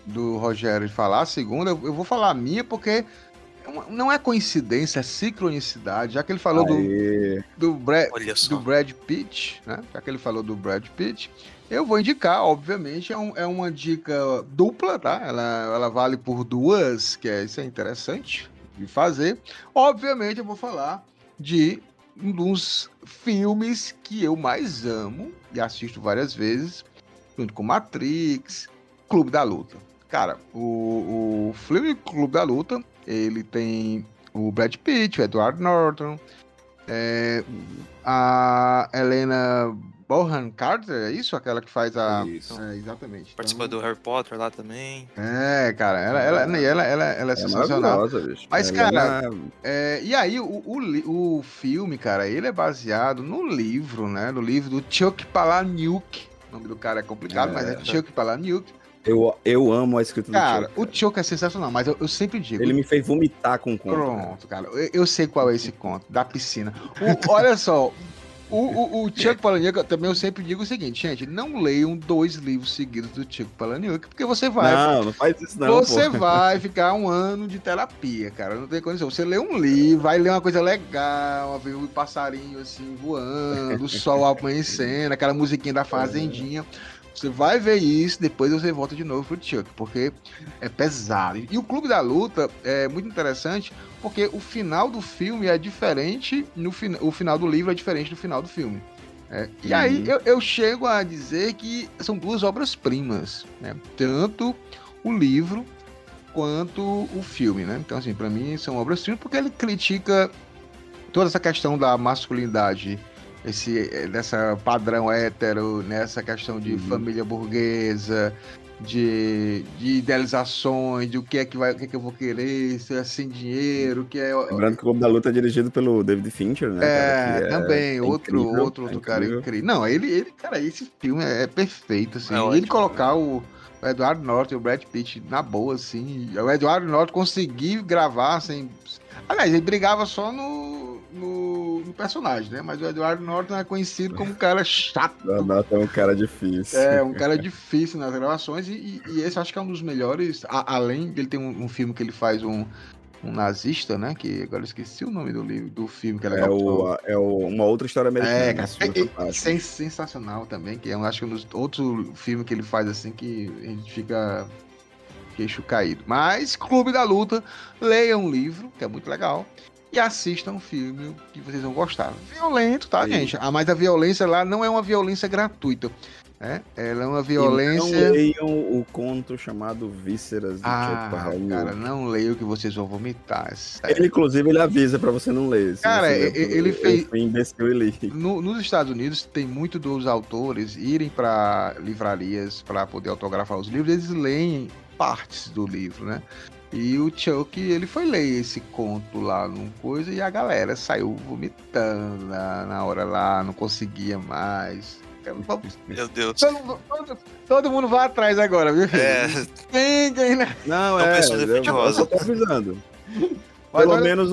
do Rogério falar a segunda, eu vou falar a minha, porque não é coincidência, é sincronicidade, já que ele falou Olha só. do Brad Pitt, né? Já que ele falou do Brad Pitt, eu vou indicar, obviamente, é uma dica dupla, tá? Ela vale por duas, isso é interessante de fazer. Obviamente, eu vou falar de um dos filmes que eu mais amo e assisto várias vezes, junto com Matrix, Clube da Luta. Cara, o filme Clube da Luta, ele tem o Brad Pitt, o Edward Norton, a Helena Bonham Carter, é isso? Aquela que faz a... Isso. Exatamente. Participa do Harry Potter lá também. Cara, ela é sensacional. maravilhosa, bicho. Mas, Ela cara, e aí o filme, cara, ele é baseado no livro, né? No livro do Chuck Palahniuk. O nome do cara é complicado, mas é Chuck Palahniuk. eu amo a escrita do Cara, Chuck. o Chuck é sensacional, mas eu sempre digo... Ele me fez vomitar com o conto. Pronto, cara. Eu sei qual é esse conto, da piscina. Olha só, o Chuck Palahniuk, também eu sempre digo o seguinte, gente, não leiam 2 livros seguidos do Chuck Palahniuk, porque você vai... Não faz isso não, Você pô. vai ficar 1 ano de terapia, cara. Não tem condição. Você lê um livro, vai ler uma coisa legal, ver um passarinho assim voando, o sol amanhecendo, aquela musiquinha da fazendinha. Você vai ver isso, depois você volta de novo pro Chuck, porque é pesado. E o Clube da Luta é muito interessante, porque o final do filme é diferente, o final do livro é diferente do final do filme. E aí eu chego a dizer que são 2 obras-primas, né? Tanto o livro quanto o filme, né? Então, assim, pra mim são obras-primas porque ele critica toda essa questão da masculinidade, dessa padrão hétero, nessa questão de família burguesa, de idealizações, de o que é que eu vou querer, se é sem dinheiro, o que é... Lembrando que o Clube da Luta é dirigido pelo David Fincher, né? cara, que também, é outro cara incrível. Não, ele, cara, esse filme é perfeito, assim. É E ele ótimo, colocar o Edward Norton e o Brad Pitt na boa, assim. O Edward Norton conseguiu gravar sem... Aliás, ele brigava só no personagem, né? Mas o Edward Norton é conhecido como um cara chato. O Norton é um cara difícil. Um cara difícil nas gravações. E esse acho que é um dos melhores. Além dele ter um filme que ele faz um nazista, né? Que agora eu esqueci o nome do filme que é legal. Uma outra história americana. Cara, sensacional também, que acho que um dos outros filmes que ele faz assim que a gente fica queixo caído. Mas Clube da Luta, leiam um livro, que é muito legal, e assistam um filme que vocês vão gostar. Violento, tá, gente? Mas a violência lá não é uma violência gratuita. Ela é uma violência... E não leiam o conto chamado Vísceras do Chuck Palahniuk. Cara, não leiam que vocês vão vomitar. Ele, inclusive, ele avisa pra você não ler. Cara, ele fez... Eu fui imbecil e li. Nos Estados Unidos, tem muito dos autores irem pra livrarias pra poder autografar os livros, eles leem partes do livro, né? E o Chuck, ele foi ler esse conto lá num coisa e a galera saiu vomitando na hora lá, não conseguia mais. Meu Deus. Todo mundo vai atrás agora, viu? Ninguém, né? Não, eu tô avisando. Mas Pelo olha... menos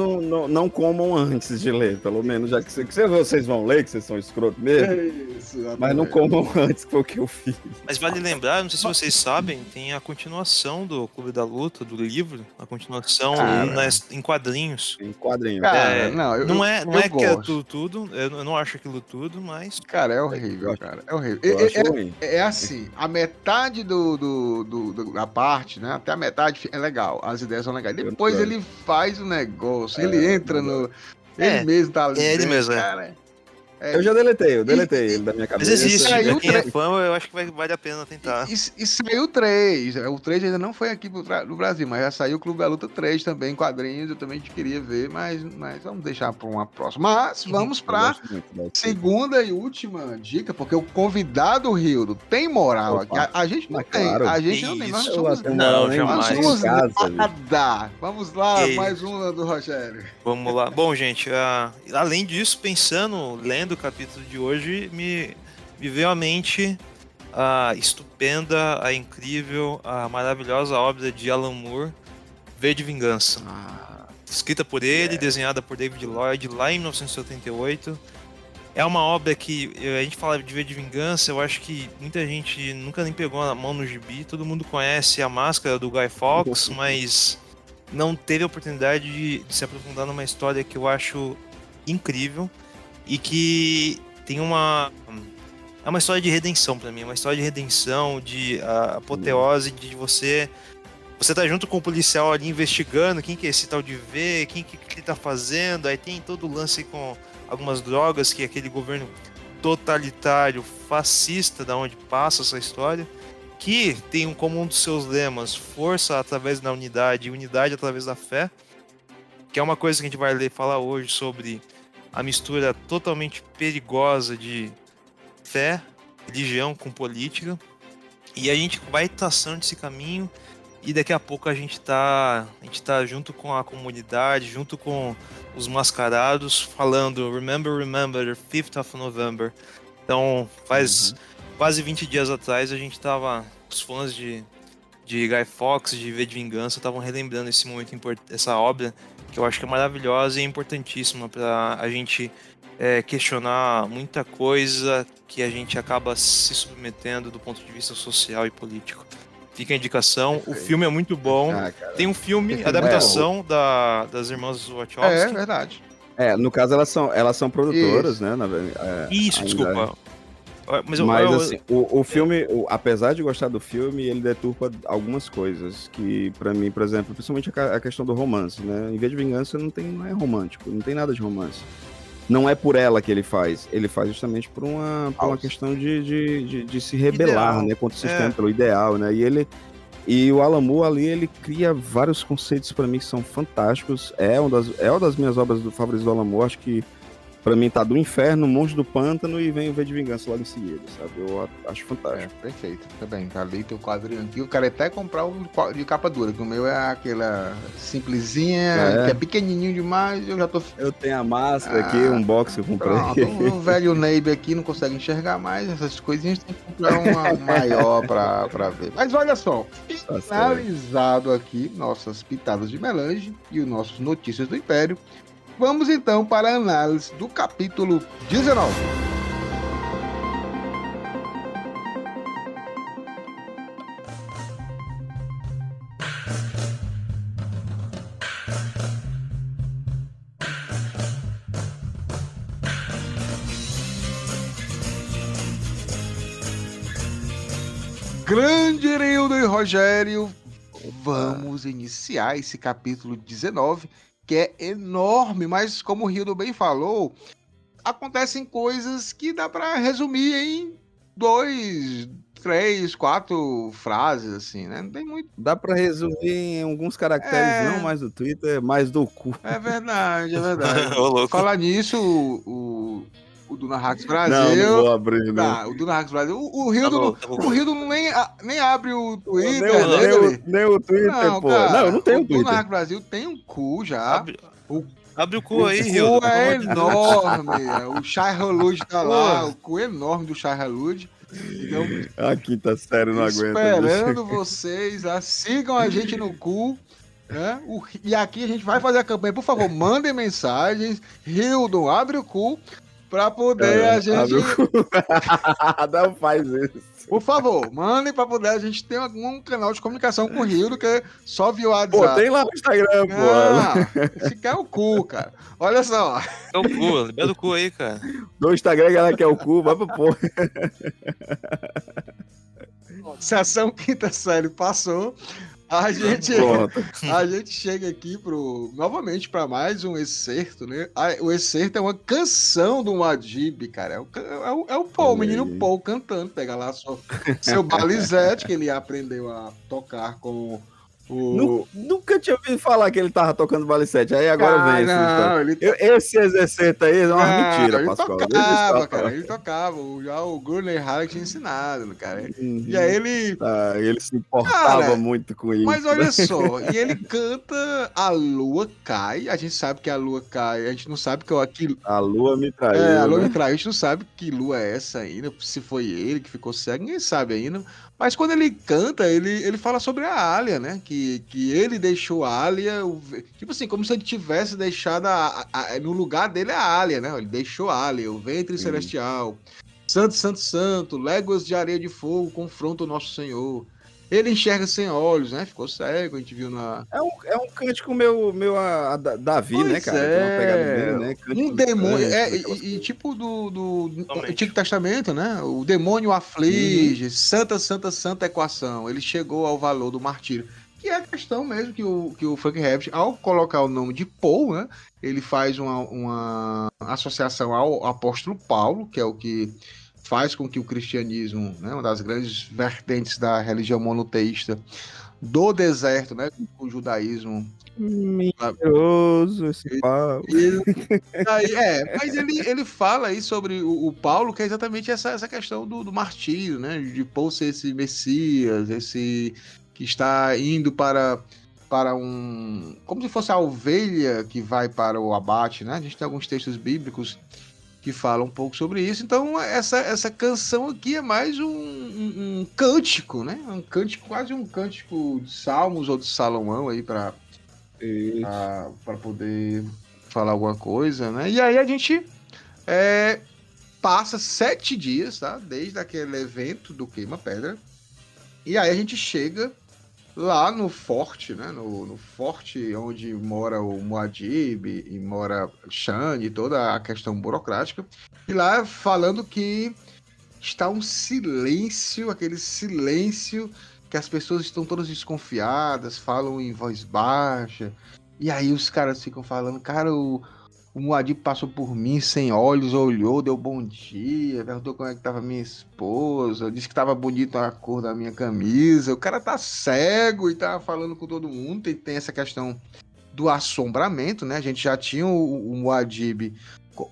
não comam antes de ler. Pelo menos, já que vocês vão ler, que vocês são escroto mesmo. Isso, mas não comam antes, que foi o que eu fiz. Mas vale lembrar, não sei se vocês sabem, tem a continuação do Clube da Luta, do livro, a continuação em quadrinhos. Em quadrinhos. Cara, não é que é gosto. tudo, eu não acho aquilo tudo, mas... Cara, é horrível, cara. É horrível. É assim, a metade da parte, né? Até a metade é legal, as ideias são legais. Depois ele faz o negócio, ele entra no... Ele mesmo tá ali. Ele mesmo, cara. Eu já deletei ele da minha cabeça. Mas existe, Saiu quem é fã, eu acho que vale a pena tentar. E saiu o 3. O 3 ainda não foi aqui no Brasil, mas já saiu o Clube da Luta 3 também, em quadrinhos. Eu também queria ver, mas vamos deixar para uma próxima. Mas vamos para segunda e última dica, porque o convidado Rildo tem moral aqui. A gente não tem. Claro. A gente não tem. Nós somos... Não, jamais. Nós somos nada. Vamos lá, mais uma do Rogério. Vamos lá. Bom, gente, além disso, pensando, lendo o capítulo de hoje, me veio à mente a estupenda, a incrível, a maravilhosa obra de Alan Moore, V de Vingança. Escrita por ele, desenhada por David Lloyd lá em 1978. É uma obra que, a gente fala de V de Vingança, eu acho que muita gente nunca nem pegou a mão no gibi, todo mundo conhece a máscara do Guy Fawkes, mas não teve a oportunidade de se aprofundar numa história que eu acho incrível e que tem é uma história de redenção pra mim, uma história de redenção, de apoteose, de você tá junto com o policial ali investigando quem que é esse tal de V, quem que ele tá fazendo, aí tem todo o lance com algumas drogas, que é aquele governo totalitário, fascista, da onde passa essa história. que tem como um dos seus lemas força através da unidade e unidade através da fé, que é uma coisa que a gente vai ler falar hoje sobre a mistura totalmente perigosa de fé, religião com política, e a gente vai traçando esse caminho e daqui a pouco a gente tá junto com a comunidade, junto com os mascarados, falando Remember, the 5th of November. Então, faz quase 20 dias atrás, a gente tava, os fãs de Guy Fawkes, de V de Vingança, estavam relembrando esse momento, essa obra, que eu acho que é maravilhosa e importantíssima para a gente questionar muita coisa que a gente acaba se submetendo do ponto de vista social e político. Fica a indicação. O filme é muito bom. Tem um filme, adaptação das irmãs Wachowski. É verdade. No caso, elas são produtoras, Isso. né? Isso, desculpa. Mas assim, o filme, apesar de gostar do filme, ele deturpa algumas coisas que, pra mim, por exemplo, principalmente a questão do romance, né? Em vez de Vingança, não é romântico, não tem nada de romance. Não é por ela que ele faz justamente por uma questão de se rebelar, ideal, né, contra o sistema, pelo ideal, né, e o Alan Moore ali, ele cria vários conceitos pra mim que são fantásticos, é uma das minhas obras favoritas do Alan Moore, acho que pra mim tá do Inferno, Monge do Pântano e vem o V de Vingança logo em seguida, sabe, eu acho fantástico. Perfeito, também, tá ali teu quadrinho aqui, eu quero até comprar um de capa dura, que o meu é aquela simplesinha, que é pequenininho demais, Eu tenho a máscara aqui, um box que eu comprei. Pronto, o velho Neibe aqui não consegue enxergar mais, essas coisinhas tem que comprar uma maior pra ver. Mas olha só, finalizado aqui nossas pitadas de melange e os nossos notícias do Império, vamos então para a análise do capítulo 19. Grande Irildo e Rogério, vamos iniciar esse capítulo 19, que é enorme, mas como o Hildo bem falou, acontecem coisas que dá para resumir em 2, 3, 4 frases, assim, né? Não tem muito. Dá pra resumir em alguns caracteres, não mais do Twitter, mais do cu. É verdade, é verdade. Ô, louco. Falar nisso, o Duna Hacks Brasil. Não vou abrir, não. O Duna Hacks Brasil. O Hildo nem abre o Twitter. Nem o Twitter, não, pô. Cara, não, eu não tenho o Duna Twitter. Hacks Brasil tem um cu já. Abre o cu aí, O Hildo. cu é enorme. O Shai Halud tá lá. O cu enorme do Shai Halud. Então, A quinta série não aguenta. esperando vocês, sigam a gente no cu. Né? E aqui a gente vai fazer a campanha. Por favor, mandem mensagens. Hildon, abre o cu pra poder a gente. Abre o cu. Não faz isso. Por favor, mandem pra poder a gente ter algum canal de comunicação com o Hildo, que é só via Pô, WhatsApp. tem lá no Instagram, pô. Esse quer o cu, cara. Olha só. É o cu, libera o cu aí, cara. No Instagram, a galera quer o cu, vai pro porra. Sessão quinta série passou. A gente chega aqui novamente para mais um excerto, né? O excerto é uma canção do Muad'Dib, cara. É o Paul, o menino Paul cantando. Pega lá seu balizete, que ele aprendeu a tocar com o... Nunca tinha ouvido falar que ele tava tocando balicete. Aí agora vem não, esse exercito aí é uma mentira, Pascoal. Ele tocava. Já o Gurney Halleck tinha ensinado, cara. Uhum. E aí ele... ele se importava muito com isso. Mas olha só, e ele canta A Lua Cai. A gente sabe que a Lua cai. A gente não sabe que aquilo... A Lua me traiu. A Lua me traiu. A gente não sabe que Lua é essa ainda. Se foi ele que ficou cego, ninguém sabe ainda. Mas quando ele canta, ele fala sobre a Alia, né? Que ele deixou a Alia... Tipo assim, como se ele tivesse deixado no lugar dele a Alia, né? Ele deixou a Alia, o ventre celestial. Santo, santo, santo, léguas de areia de fogo confrontam o nosso Senhor. Ele enxerga sem olhos, né? Ficou cego, a gente viu na... É um cântico meu a Davi, Pois né, cara? Tem uma pegada dele, né? Um demônio, e tipo do Antigo Testamento, né? O demônio aflige, santa, santa, santa equação. Ele chegou ao valor do martírio. Que é a questão mesmo que o Frank Herbert, ao colocar o nome de Paul, né? Ele faz uma associação ao apóstolo Paulo, que é o que faz com que o cristianismo, né, uma das grandes vertentes da religião monoteísta do deserto, né, o judaísmo. Mentiroso esse Paulo. Mas ele fala aí sobre o Paulo, que é exatamente essa questão do martírio, né? De Paulo ser esse Messias, esse que está indo para como se fosse a ovelha que vai para o abate, né? A gente tem alguns textos bíblicos que falam um pouco sobre isso. Então, essa canção aqui é mais um cântico, né? Um cântico, quase um cântico de Salmos ou de Salomão aí para poder falar alguma coisa, né? E aí a gente passa 7 dias, tá? Desde aquele evento do queima-pedra. E aí a gente chega lá no forte, né? No forte onde mora o Muad'Dib e mora Shan e toda a questão burocrática. E lá falando que está um silêncio, aquele silêncio que as pessoas estão todas desconfiadas, falam em voz baixa. E aí os caras ficam falando, cara, o Muad'Dib passou por mim sem olhos, olhou, deu bom dia, perguntou como é que tava minha esposa, disse que tava bonita a cor da minha camisa. O cara tá cego e tá falando com todo mundo. Tem essa questão do assombramento, né? A gente já tinha o Muad'Dib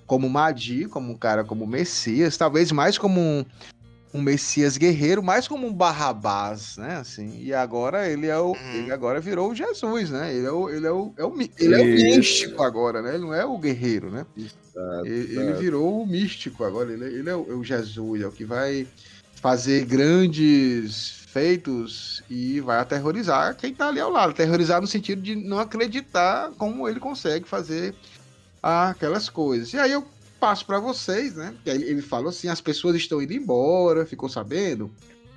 como Mahdi, como um cara, como Messias, talvez mais como um Messias guerreiro, mais como um Barrabás, né? Assim, e agora ele agora virou o Jesus, né? Ele é o místico agora, né? Ele não é o guerreiro, né? Ele virou o místico agora, ele é o Jesus, é o que vai fazer grandes feitos e vai aterrorizar quem tá ali ao lado. Aterrorizar no sentido de não acreditar como ele consegue fazer aquelas coisas. E aí eu passo para vocês, né? Ele falou assim, as pessoas estão indo embora, ficou sabendo?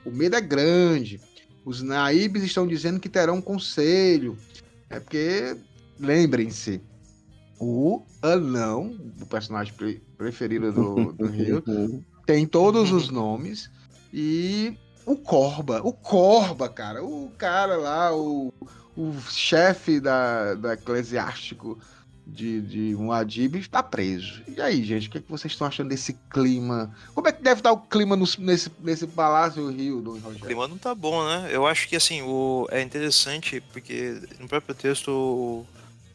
O medo é grande. Os naíbes estão dizendo que terão um conselho. É porque, lembrem-se, o anão, o personagem preferido do Rio, tem todos os nomes. E o Corba, cara. O cara lá, o chefe da eclesiástico de Muad'Dib está preso. E aí, gente, o que, é que vocês estão achando desse clima? Como é que deve estar o clima nesse Palácio Rio, do Rogério? O clima não tá bom, né? Eu acho que, assim, é interessante, porque no próprio texto o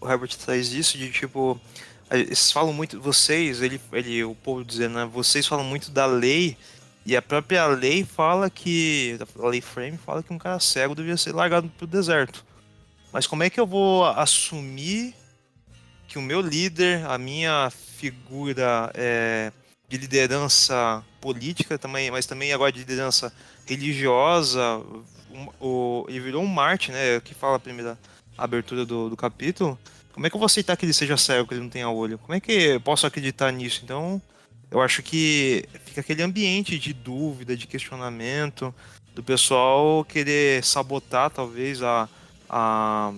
Herbert traz isso de, tipo, eles falam muito, o povo dizendo, né? Vocês falam muito da lei, e a própria lei fala que, a lei Frame fala que um cara cego devia ser largado pro deserto. Mas como é que eu vou assumir que o meu líder, a minha figura de liderança política também, mas também agora de liderança religiosa, ele virou um Marte, né? Que fala a primeira abertura do capítulo. Como é que eu vou aceitar que ele seja cego, que ele não tenha olho? Como é que eu posso acreditar nisso? Então, eu acho que fica aquele ambiente de dúvida, de questionamento, do pessoal querer sabotar, talvez, a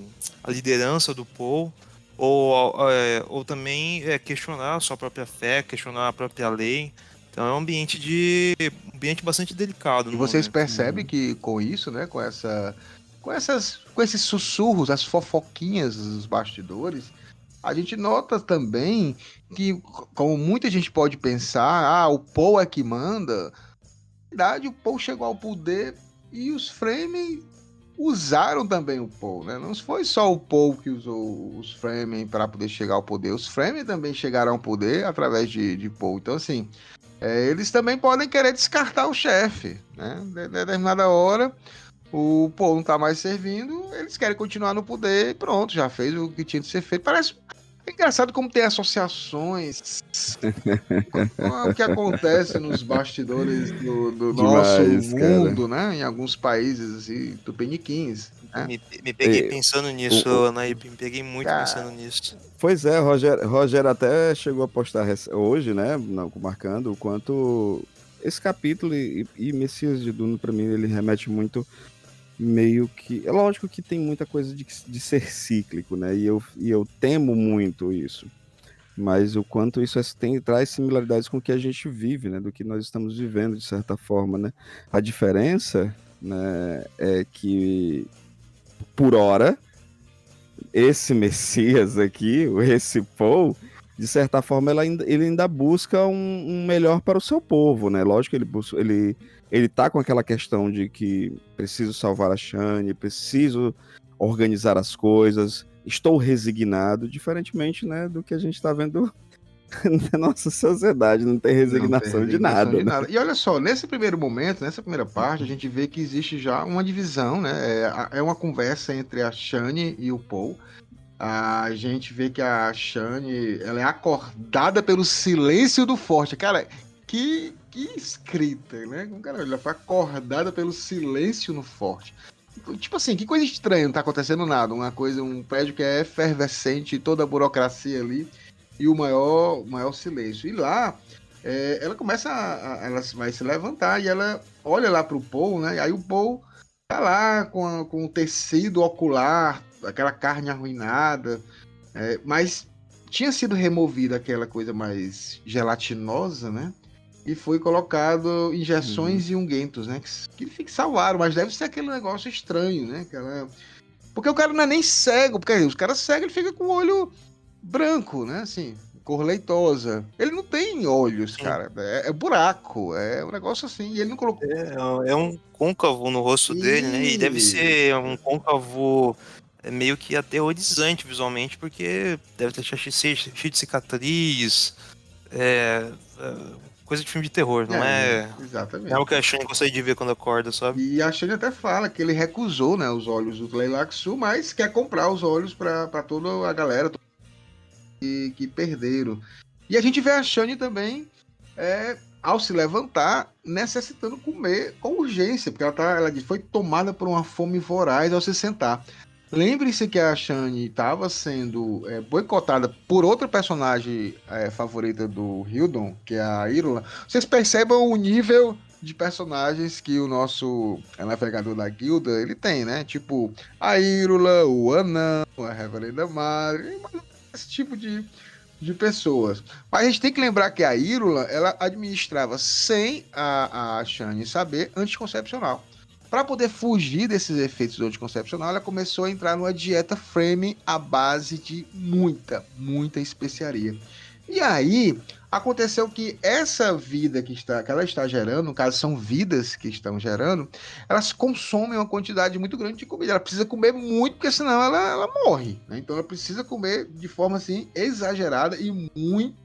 liderança do Paul. Ou também questionar a sua própria fé, questionar a própria lei. Então é um ambiente bastante delicado. E vocês percebem que com isso, né, com esses sussurros, as fofoquinhas dos bastidores, a gente nota também que, como muita gente pode pensar, o Paul é que manda. Na verdade, o Paul chegou ao poder e os Fremen usaram também o Paul, né? Não foi só o Paul que usou os Fremen para poder chegar ao poder. Os Fremen também chegaram ao poder através de Paul. Então, assim, eles também podem querer descartar o chefe, né? De determinada hora, o Paul não tá mais servindo, eles querem continuar no poder e pronto, já fez o que tinha de ser feito. Parece engraçado como tem associações com o que acontece nos bastidores do nosso mundo, cara, né? Em alguns países assim, tupiniquins. Né? Me peguei pensando nisso, Anaíbe, me peguei muito pensando nisso. Pois é, Roger até chegou a postar hoje, né, marcando o quanto esse capítulo e Messias de Duna, para mim, ele remete muito meio que... É lógico que tem muita coisa de ser cíclico, né? E eu temo muito isso. Mas o quanto isso traz similaridades com o que a gente vive, né? Do que nós estamos vivendo, de certa forma, né? A diferença, né, é que, por hora, esse Messias aqui, esse Paul, de certa forma, ele ainda busca um melhor para o seu povo, né? Lógico que ele tá com aquela questão de que preciso salvar a Shani, preciso organizar as coisas, estou resignado, diferentemente, né, do que a gente está vendo na nossa sociedade, não tem resignação, Não tem de nada, de né? nada. E olha só, nesse primeiro momento, nessa primeira parte, a gente vê que existe já uma divisão, né? É uma conversa entre a Shani e o Paul. A gente vê que a Shani, ela é acordada pelo silêncio do forte. Cara, que escrita, né? Cara, ela foi acordada pelo silêncio no forte. Tipo assim, que coisa estranha, não tá acontecendo nada. Um prédio que é efervescente, toda a burocracia ali, e o maior silêncio. E lá, ela começa ela vai se levantar e ela olha lá pro Paul, né? E aí o Paul tá lá com o tecido ocular, aquela carne arruinada, mas tinha sido removida aquela coisa mais gelatinosa, né? E foi colocado injeções e ungüentos, né? Que salvaram, mas deve ser aquele negócio estranho, né? Porque o cara não é nem cego, porque os caras cegos ele fica com o olho branco, né? Assim, cor leitosa. Ele não tem olhos, cara. É buraco, é um negócio assim. E ele não colocou. É um côncavo no rosto dele, né? E deve ser um côncavo meio que aterrorizante visualmente, porque deve ter cheio de cicatriz, coisa de filme de terror, não é? Exatamente. É o que a Shane gostaria de ver quando acorda, sabe? E a Shane até fala que ele recusou, né, os olhos do Tleilaxu, mas quer comprar os olhos para toda a galera que perderam. E a gente vê a Shane também, ao se levantar, necessitando comer com urgência, porque ela foi tomada por uma fome voraz ao se sentar. Lembre-se que a Shani estava sendo boicotada por outra personagem favorita do Hildon, que é a Irula. Vocês percebam o nível de personagens que o nosso navegador da guilda ele tem, né? Tipo, a Irula, o Anão, a Reverenda Madre, esse tipo de pessoas. Mas a gente tem que lembrar que a Irula, ela administrava sem a Shani saber anticoncepcional. Para poder fugir desses efeitos do anticoncepcional, ela começou a entrar numa dieta frame à base de muita especiaria. E aí, aconteceu que essa vida que ela está gerando, no caso são vidas que estão gerando, elas consomem uma quantidade muito grande de comida. Ela precisa comer muito, porque senão ela morre, né? Então ela precisa comer de forma assim exagerada e muito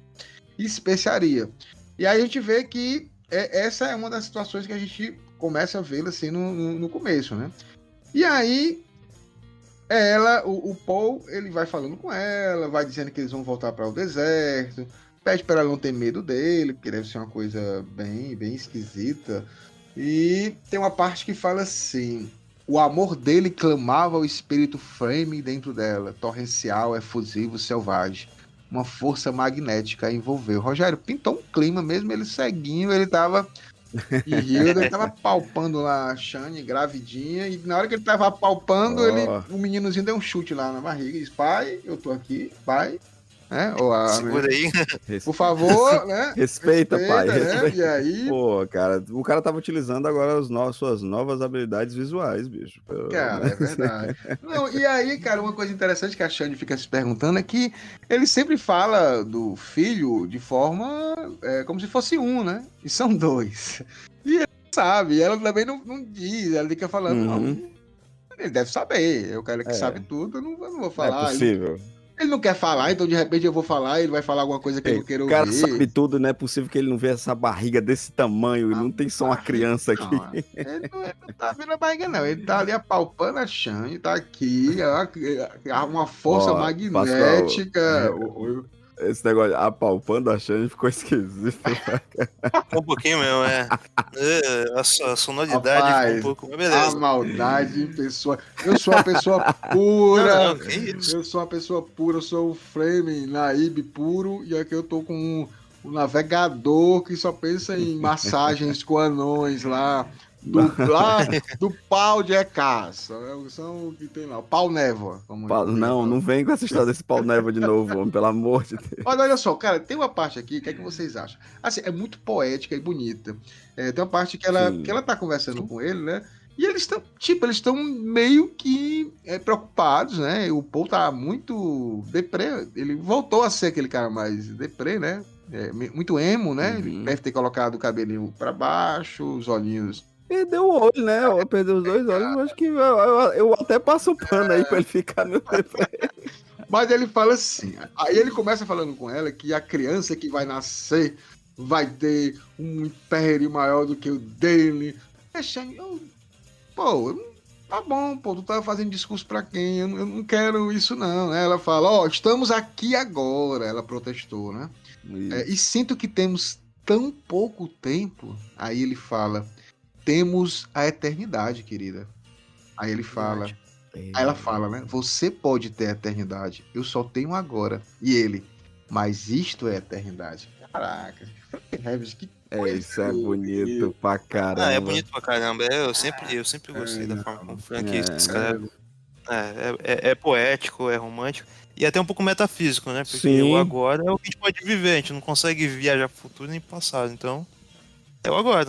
especiaria. E aí a gente vê que essa é uma das situações que a gente começa a vê-la assim no começo, né? E aí o Paul, ele vai falando com ela, vai dizendo que eles vão voltar para o deserto, pede para ela não ter medo dele, porque deve ser uma coisa bem esquisita. E tem uma parte que fala assim: o amor dele clamava o espírito frame dentro dela, torrencial, efusivo, selvagem. Uma força magnética a envolveu. Rogério, pintou um clima mesmo, ele ceguinho, ele tava... E Hilda tava palpando lá a Shani, gravidinha, e na hora que ele tava palpando, o meninozinho deu um chute lá na barriga e disse: pai, eu tô aqui, pai. Segura aí. Por favor, né? Respeita, pai. Né? Respeita. E aí. Pô, cara, o cara tava utilizando agora suas novas habilidades visuais, bicho. Cara, é verdade. Não, e aí, cara, uma coisa interessante que a Shani fica se perguntando é que ele sempre fala do filho de forma como se fosse um, né? E são dois. E ele sabe, e ela também não diz, ela fica falando, não, ele deve saber, eu quero que sabe tudo, eu não vou falar. Não é possível. Ele não quer falar, então de repente eu vou falar, ele vai falar alguma coisa que eu não quero ouvir. O cara sabe tudo, não é possível que ele não vê essa barriga desse tamanho, e não tem só uma criança aqui. Não, ele não tá vendo a barriga, não. Ele tá ali apalpando a Shani, tá aqui, uma força magnética. Esse negócio apalpando a Shani ficou esquisito. Um pouquinho mesmo, a sonoridade ficou um pouco, mas beleza. A maldade em pessoa. Eu sou uma pessoa pura. Não, que isso? Eu sou uma pessoa pura, eu sou o Frame Naib puro, e aqui eu tô com um navegador que só pensa em massagens com anões lá. Do pau de Ecas. São o que tem lá, o pau névoa. Não vem com essa história desse pau névoa de novo, homem, pelo amor de Deus. Olha só, cara, tem uma parte aqui, o que é que vocês acham? Assim, é muito poética e bonita. Tem uma parte que ela tá conversando com ele, né? E eles estão meio que preocupados, né? O Paul tá muito deprê. Ele voltou a ser aquele cara mais deprê, né? Muito emo, né? Ele deve ter colocado o cabelinho pra baixo, os olhinhos. Perdeu o olho, né? Perdeu os dois olhos. Eu acho que eu até passo o pano aí pra ele ficar meu Mas ele fala assim. Aí ele começa falando com ela que a criança que vai nascer vai ter um império maior do que o dele. Pô, tá bom, pô, tu tá fazendo discurso pra quem? Eu não quero isso, não. Ela fala, ó, estamos aqui agora. Ela protestou, né? E sinto que temos tão pouco tempo. Aí ele fala, temos a eternidade, querida. Aí ele fala, aí ela fala, né? Você pode ter a eternidade, eu só tenho agora. E ele, mas isto é a eternidade. Caraca, que isso é bonito pra caramba. Ah, é bonito pra caramba. Eu sempre gostei da forma como o Frank escreve. É poético, é romântico e até um pouco metafísico, né? Porque Sim. o agora é o que a gente pode viver, a gente não consegue viajar pro futuro nem pro passado, então é o agora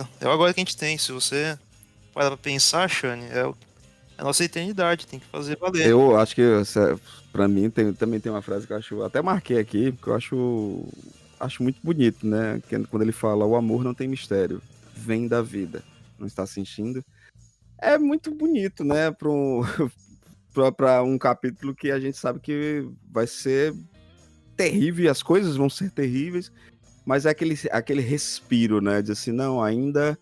que a gente tem. Se você parar pra pensar, Shane, é a nossa eternidade, tem que fazer valer. Eu acho que, pra mim, também tem uma frase que eu acho, até marquei aqui, porque eu acho muito bonito, né? Quando ele fala, o amor não tem mistério, vem da vida, não está sentindo. É muito bonito, né? Para um capítulo que a gente sabe que vai ser terrível, e as coisas vão ser terríveis, mas é aquele respiro, né? De assim, não, ainda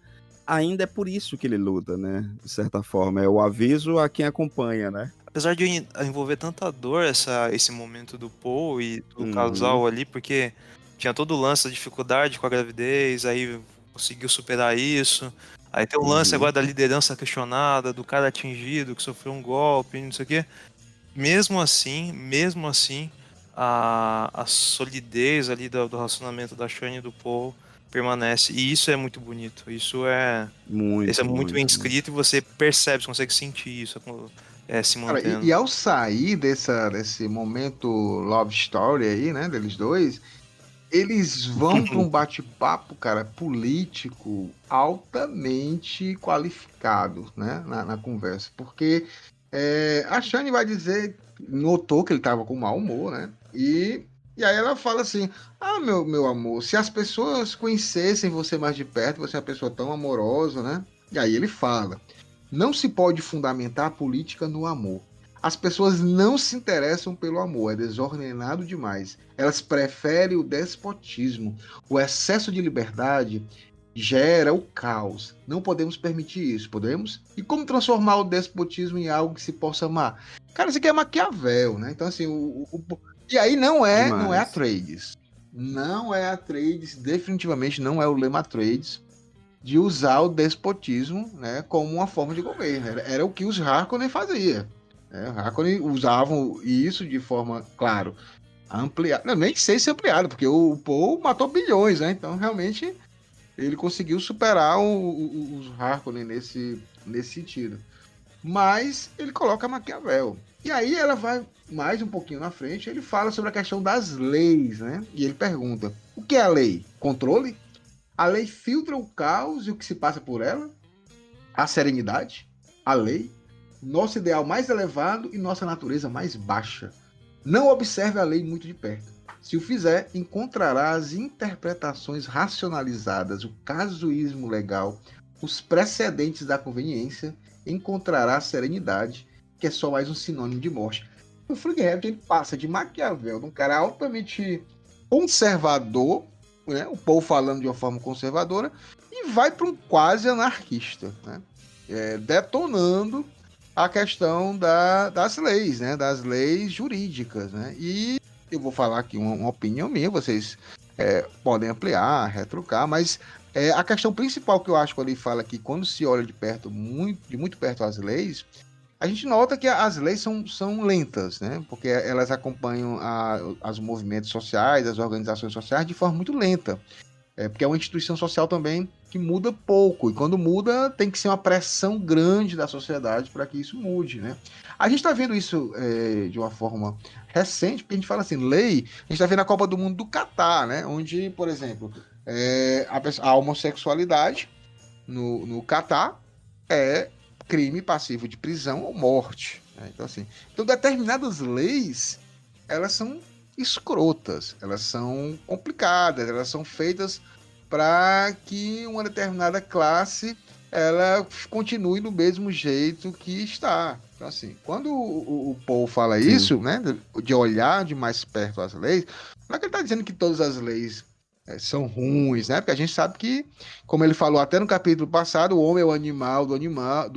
é por isso que ele luta, né? De certa forma, é o aviso a quem acompanha, né? Apesar de envolver tanta dor esse momento do Paul e do casal ali, porque tinha todo o lance da dificuldade com a gravidez, aí conseguiu superar isso. Aí tem o lance agora da liderança questionada, do cara atingido, que sofreu um golpe, não sei o quê. Mesmo assim, a solidez ali do relacionamento da Shane e do Paul permanece. E isso é muito bonito. Isso é muito bem escrito e você percebe, você consegue sentir isso se mantendo. Cara, e ao sair desse momento love story aí, né, deles dois, eles vão para um bate-papo, cara, político altamente qualificado, né, na conversa. Porque a Shane vai dizer, notou que ele tava com mau humor, né, e aí ela fala assim, meu amor, se as pessoas conhecessem você mais de perto, você é uma pessoa tão amorosa, né, e aí ele fala, não se pode fundamentar a política no amor. As pessoas não se interessam pelo amor, é desordenado demais. Elas preferem o despotismo. O excesso de liberdade gera o caos. Não podemos permitir isso, podemos? E como transformar o despotismo em algo que se possa amar? Cara, isso aqui é Maquiavel, né? Então, assim, e aí não é Atreides. Não é Atreides, definitivamente não é o lema Atreides de usar o despotismo, né, como uma forma de governo. Era o que os Harkonnen faziam. Os Harkonnen usavam isso de forma, claro, ampliada. Não, nem sei se ampliada, porque o Paul matou bilhões, né? Então, realmente, ele conseguiu superar os Harkonnen nesse sentido. Mas ele coloca Maquiavel. E aí ela vai mais um pouquinho na frente, ele fala sobre a questão das leis, né? E ele pergunta, o que é a lei? Controle? A lei filtra o caos e o que se passa por ela, a serenidade, a lei, nosso ideal mais elevado e nossa natureza mais baixa. Não observe a lei muito de perto. Se o fizer, encontrará as interpretações racionalizadas, o casuísmo legal, os precedentes da conveniência, encontrará a serenidade, que é só mais um sinônimo de morte. O Frank Herbert, ele passa de Maquiavel, de um cara altamente conservador, né, o Paul falando de uma forma conservadora, e vai para um quase anarquista, né, detonando a questão das leis, né, das leis jurídicas, né, e eu vou falar aqui uma opinião minha, vocês podem ampliar, retrucar, mas a questão principal que eu acho que ele fala que quando se olha de muito perto as leis, a gente nota que as leis são lentas, né? Porque elas acompanham os movimentos sociais, as organizações sociais de forma muito lenta. Porque é uma instituição social também que muda pouco. E quando muda, tem que ser uma pressão grande da sociedade para que isso mude, né? A gente está vendo isso de uma forma recente, porque a gente fala assim, lei, a gente está vendo a Copa do Mundo do Catar, né? Onde, por exemplo, a homossexualidade no Catar é crime passivo de prisão ou morte. Né? Então, assim, então determinadas leis, elas são escrotas, elas são complicadas, elas são feitas para que uma determinada classe ela continue do mesmo jeito que está. Então, assim, quando o Paul fala Sim. isso, né, de olhar de mais perto as leis, não é que ele está dizendo que todas as leis são ruins, né? Porque a gente sabe que, como ele falou até no capítulo passado, o homem é o animal do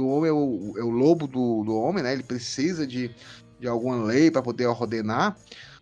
homem é o lobo do homem, né? Ele precisa de alguma lei para poder ordenar,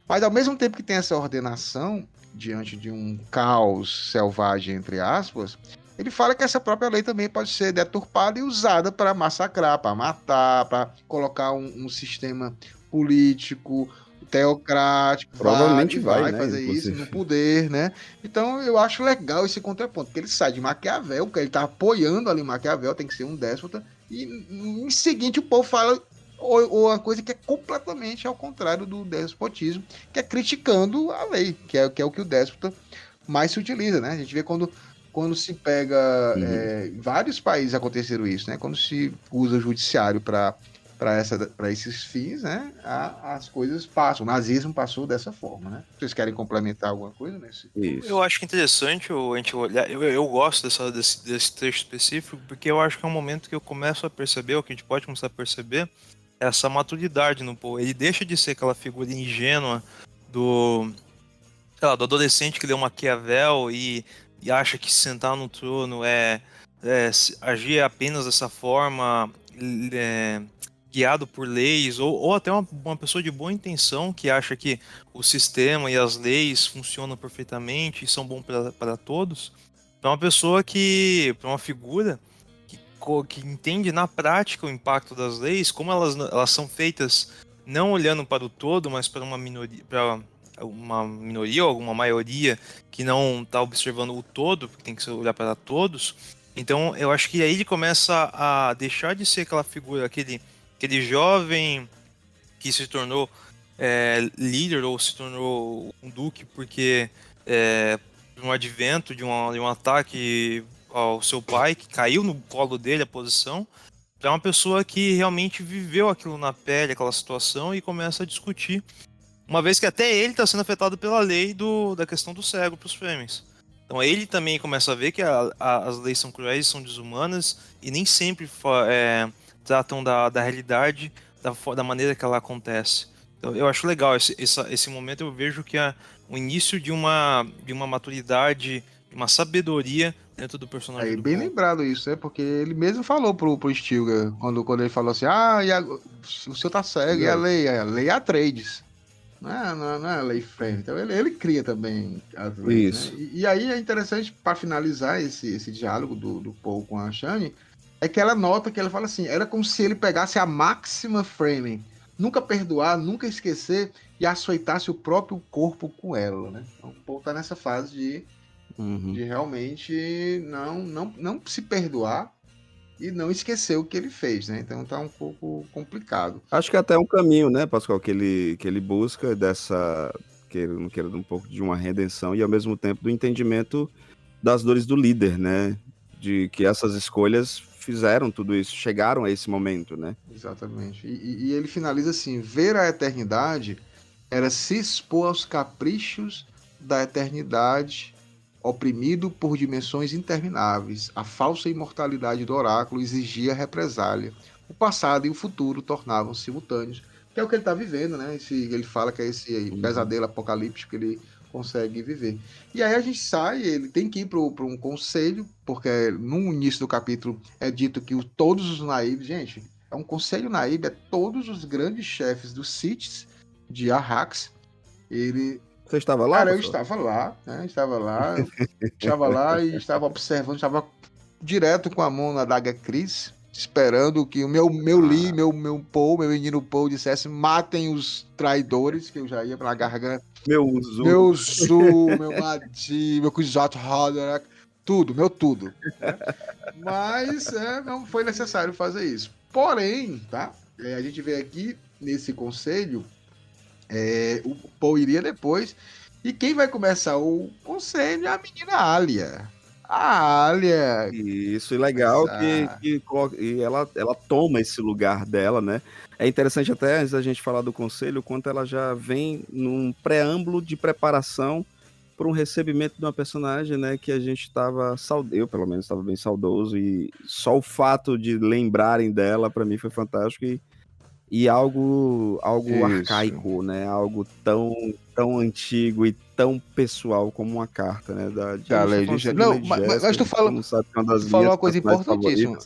mas ao mesmo tempo que tem essa ordenação diante de um caos selvagem, entre aspas, ele fala que essa própria lei também pode ser deturpada e usada para massacrar, para matar, para colocar um sistema político, teocrático, Provavelmente vai, né, fazer inclusive. isso no poder, né? Então eu acho legal esse contraponto, porque ele sai de Maquiavel, porque ele tá apoiando ali Maquiavel, tem que ser um déspota, e em seguinte o povo fala ou uma coisa que é completamente ao contrário do despotismo, que é criticando a lei, que é o que o déspota mais se utiliza, né? A gente vê quando se pega em vários países aconteceram isso, né? Quando se usa o judiciário para esses fins, né? As coisas passam. O nazismo passou dessa forma, né? Vocês querem complementar alguma coisa nesse? Eu Isso. acho que é interessante a gente olhar. Eu gosto desse trecho específico, porque eu acho que é um momento que eu começo a perceber, ou que a gente pode começar a perceber, essa maturidade no Poe. Ele deixa de ser aquela figura ingênua do, sei lá, do adolescente que lê Maquiavel e acha que sentar no trono agir apenas dessa forma, é, guiado por leis, ou até uma pessoa de boa intenção que acha que o sistema e as leis funcionam perfeitamente e são bons para todos. É uma pessoa para uma figura que entende na prática o impacto das leis, como elas são feitas não olhando para o todo, mas para uma minoria ou alguma maioria que não está observando o todo, porque tem que olhar para todos. Então eu acho que aí ele começa a deixar de ser aquela figura, aquele jovem que se tornou líder ou se tornou um duque porque um advento de um ataque ao seu pai, que caiu no colo dele a posição, é uma pessoa que realmente viveu aquilo na pele, aquela situação, e começa a discutir, uma vez que até ele está sendo afetado pela lei da questão do cego para os Fremen. Então ele também começa a ver que as leis são cruéis, são desumanas, e nem sempre tratam da realidade da maneira que ela acontece. Então, eu acho legal esse momento. Eu vejo que é o início de uma maturidade, de uma sabedoria dentro do personagem Aí, do bem Paul. lembrado isso, né? Porque ele mesmo falou pro Stilgar, quando ele falou assim, o senhor tá cego, e a Exato. lei? A lei é Atreides. Não é a lei Fremen. Então ele cria também as leis, né? Isso. E aí é interessante, para finalizar esse diálogo do Paul com a Shani, é que ela nota que ela fala assim, era como se ele pegasse a máxima Fremen, nunca perdoar, nunca esquecer e açoitasse o próprio corpo com ela, né? Então o Paul tá nessa fase de Uhum. realmente não se perdoar e não esquecer o que ele fez, né? Então tá um pouco complicado. Acho que até é um caminho, né, Pascoal, que ele busca dessa, querendo um pouco de uma redenção e ao mesmo tempo do entendimento das dores do líder, né, de que essas escolhas fizeram tudo isso, chegaram a esse momento, né. Exatamente. E ele finaliza assim: ver a eternidade era se expor aos caprichos da eternidade, oprimido por dimensões intermináveis. A falsa imortalidade do oráculo exigia represália. O passado e o futuro tornavam-se simultâneos. Que é o que ele está vivendo, né? Ele fala que é esse aí, pesadelo apocalíptico que ele consegue viver. E aí a gente sai, ele tem que ir para um conselho, porque no início do capítulo é dito que todos os naibes, gente, é um conselho naíbe, é todos os grandes chefes dos Siths de Arrax. Ele Você estava lá, Cara, eu Pascoal? estava lá, né? Estava lá e estava observando, estava direto com a mão na daga Cris, esperando que o meu Paul, meu menino Paul dissesse: matem os traidores, que eu já ia pela garganta. Meu uso. Meu Zu, meu Madi, meu Kuzat Haderach, tudo, meu tudo. Né? Mas não foi necessário fazer isso. Porém, tá? A gente vê aqui nesse conselho. O Paul iria depois. E quem vai começar o conselho é a menina Alia. a Alia. Isso, e legal que ela toma esse lugar dela, né? É interessante até, antes da gente falar do conselho, o quanto ela já vem num preâmbulo de preparação para um recebimento de uma personagem, né? Que a gente estava, eu pelo menos estava bem saudoso, e só o fato de lembrarem dela, para mim, foi fantástico. E algo Isso. arcaico, né? Algo tão antigo e tão pessoal como uma carta, né? Da Lady Jéssica. Não, mas tu falou, tu falou uma coisa importantíssima.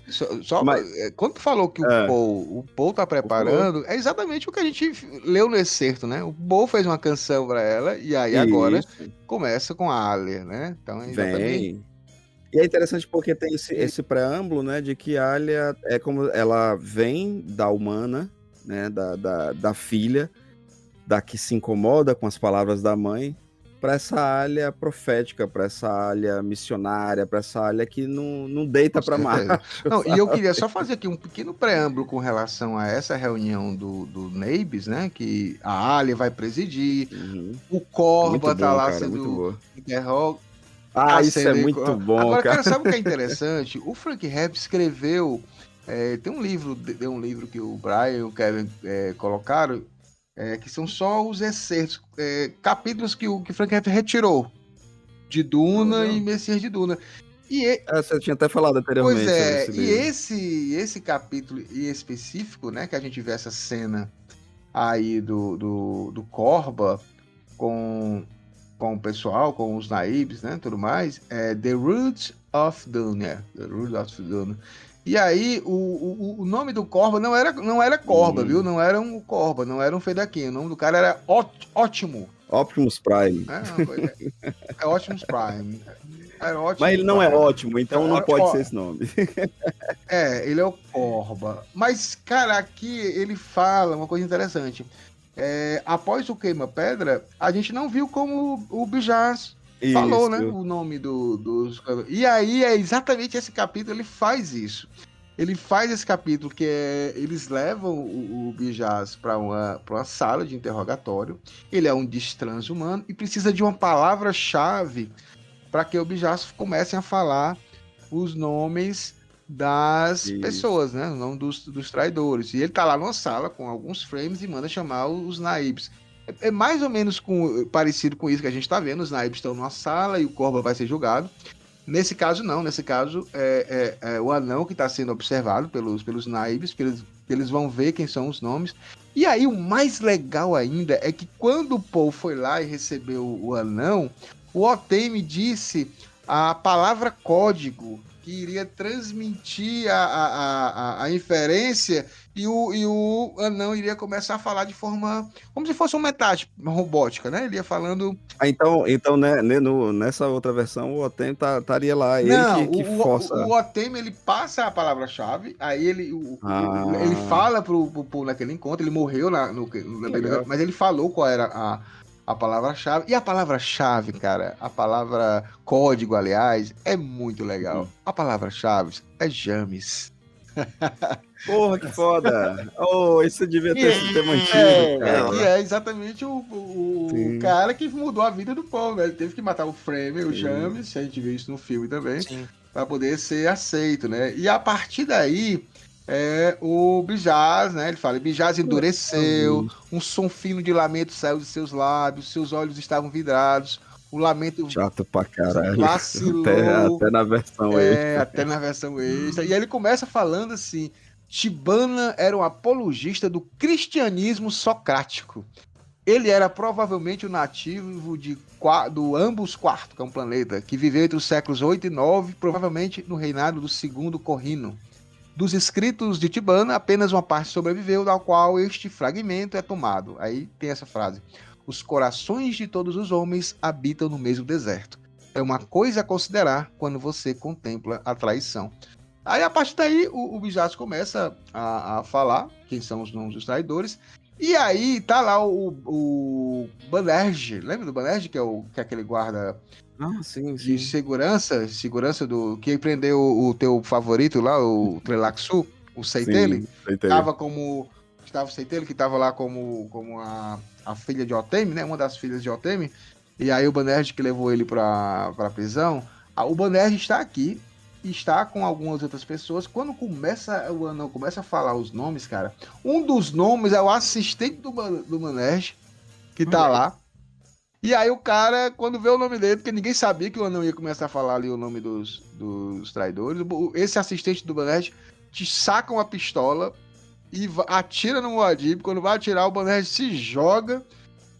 Quando tu falou que o Paul tá preparando, é exatamente o que a gente leu no excerto, né? O Paul fez uma canção pra ela e aí agora começa com a Alia, né? Então é exatamente. E é interessante porque tem esse preâmbulo, né? De que a Alia é como ela vem da humana, né, da filha, da que se incomoda com as palavras da mãe, para essa Alia profética, para essa Alia missionária, para essa Alia que não deita para macho. Não, e eu queria só fazer aqui um pequeno preâmbulo com relação a essa reunião do Neibes, né? Que a Alia vai presidir, o Corba tá lá sendo interrogado. Isso é muito bom. Agora, cara, sabe o que é interessante? O Frank Herbert escreveu. Tem um livro que o Brian e o Kevin colocaram, que são só os excertos, capítulos que Frank Herbert retirou de Duna e Messias de Duna. Você tinha até falado anteriormente. Pois é, e esse capítulo em específico, né, que a gente vê essa cena aí do Corba com o pessoal, com os naibes, né, tudo mais, The Roots of Duna. E aí, o nome do Corba não era Corba, viu? Não era um Corba, não era um Fedaquinho. O nome do cara era Ótimo. Optimus Prime. É Optimus Prime. Mas ele não é ótimo, então não pode ser esse nome. Ele é o Corba. Mas, cara, aqui ele fala uma coisa interessante. Após o Queima-Pedra, a gente não viu como o Bijaz falou, né? O nome dos... E aí é exatamente esse capítulo, ele faz isso. Ele faz esse capítulo que eles levam o Bijaz para uma sala de interrogatório. Ele é um destrans-humano e precisa de uma palavra-chave para que o Bijaz comece a falar os nomes das pessoas, né? O nome dos traidores. E ele tá lá numa sala com alguns frames e manda chamar os naibes. É mais ou menos parecido com isso que a gente tá vendo. Os naibes estão numa sala e o Corba vai ser julgado. Nesse caso, não. Nesse caso, é o anão que está sendo observado pelos naibes, que eles vão ver quem são os nomes. E aí, o mais legal ainda é que quando o Paul foi lá e recebeu o anão, o Otemi disse a palavra código, que iria transmitir a inferência, e o anão iria começar a falar de forma como se fosse uma metáfora robótica, né? Ele ia falando... Então né, nessa outra versão, o Otemi estaria lá, ele que força... O Otemi, ele passa a palavra-chave, aí ele fala pro naquele encontro, ele morreu mas ele falou qual era a palavra-chave. E a palavra-chave, cara, a palavra código, aliás, é muito legal. A palavra-chave é James. Porra, que foda! Isso devia ter mantido, cara. E é exatamente o cara que mudou a vida do Paul, né? Ele teve que matar o Frame, o James, a gente viu isso no filme também, para poder ser aceito, né? E a partir daí, o Bijaz, né? Ele fala, Bijaz endureceu, um som fino de lamento saiu de seus lábios, seus olhos estavam vidrados, o lamento chato pra caralho. Vacilou. Até na versão extra. Até na versão extra. E aí ele começa falando assim, Tibana era um apologista do cristianismo socrático. Ele era provavelmente o nativo do Ambos IV, que é um planeta, que viveu entre os séculos 8 e 9, provavelmente no reinado do segundo Corrino. Dos escritos de Tibana, apenas uma parte sobreviveu, da qual este fragmento é tomado. Aí tem essa frase. Os corações de todos os homens habitam no mesmo deserto. É uma coisa a considerar quando você contempla a traição. Aí, a partir daí, o Bijaz começa a falar quem são os nomes dos traidores. E aí, tá lá o Banerjee. Lembra do Banerjee, que é aquele guarda de segurança do que prendeu o teu favorito lá, o Trelaxu, o Seitele? Estava o Seitele, que estava lá como a filha de Otemi, né? Uma das filhas de Otemi. E aí o Banerjee que levou ele pra prisão. O Banerjee está aqui, está com algumas outras pessoas. Quando o anão começa a falar os nomes, cara, um dos nomes é o assistente do Banerjee, que tá lá. E aí o cara, quando vê o nome dele, porque ninguém sabia que o anão ia começar a falar ali o nome dos traidores, esse assistente do Banerjee te saca uma pistola e atira no Muad'Dib. Quando vai atirar, o Banerjee se joga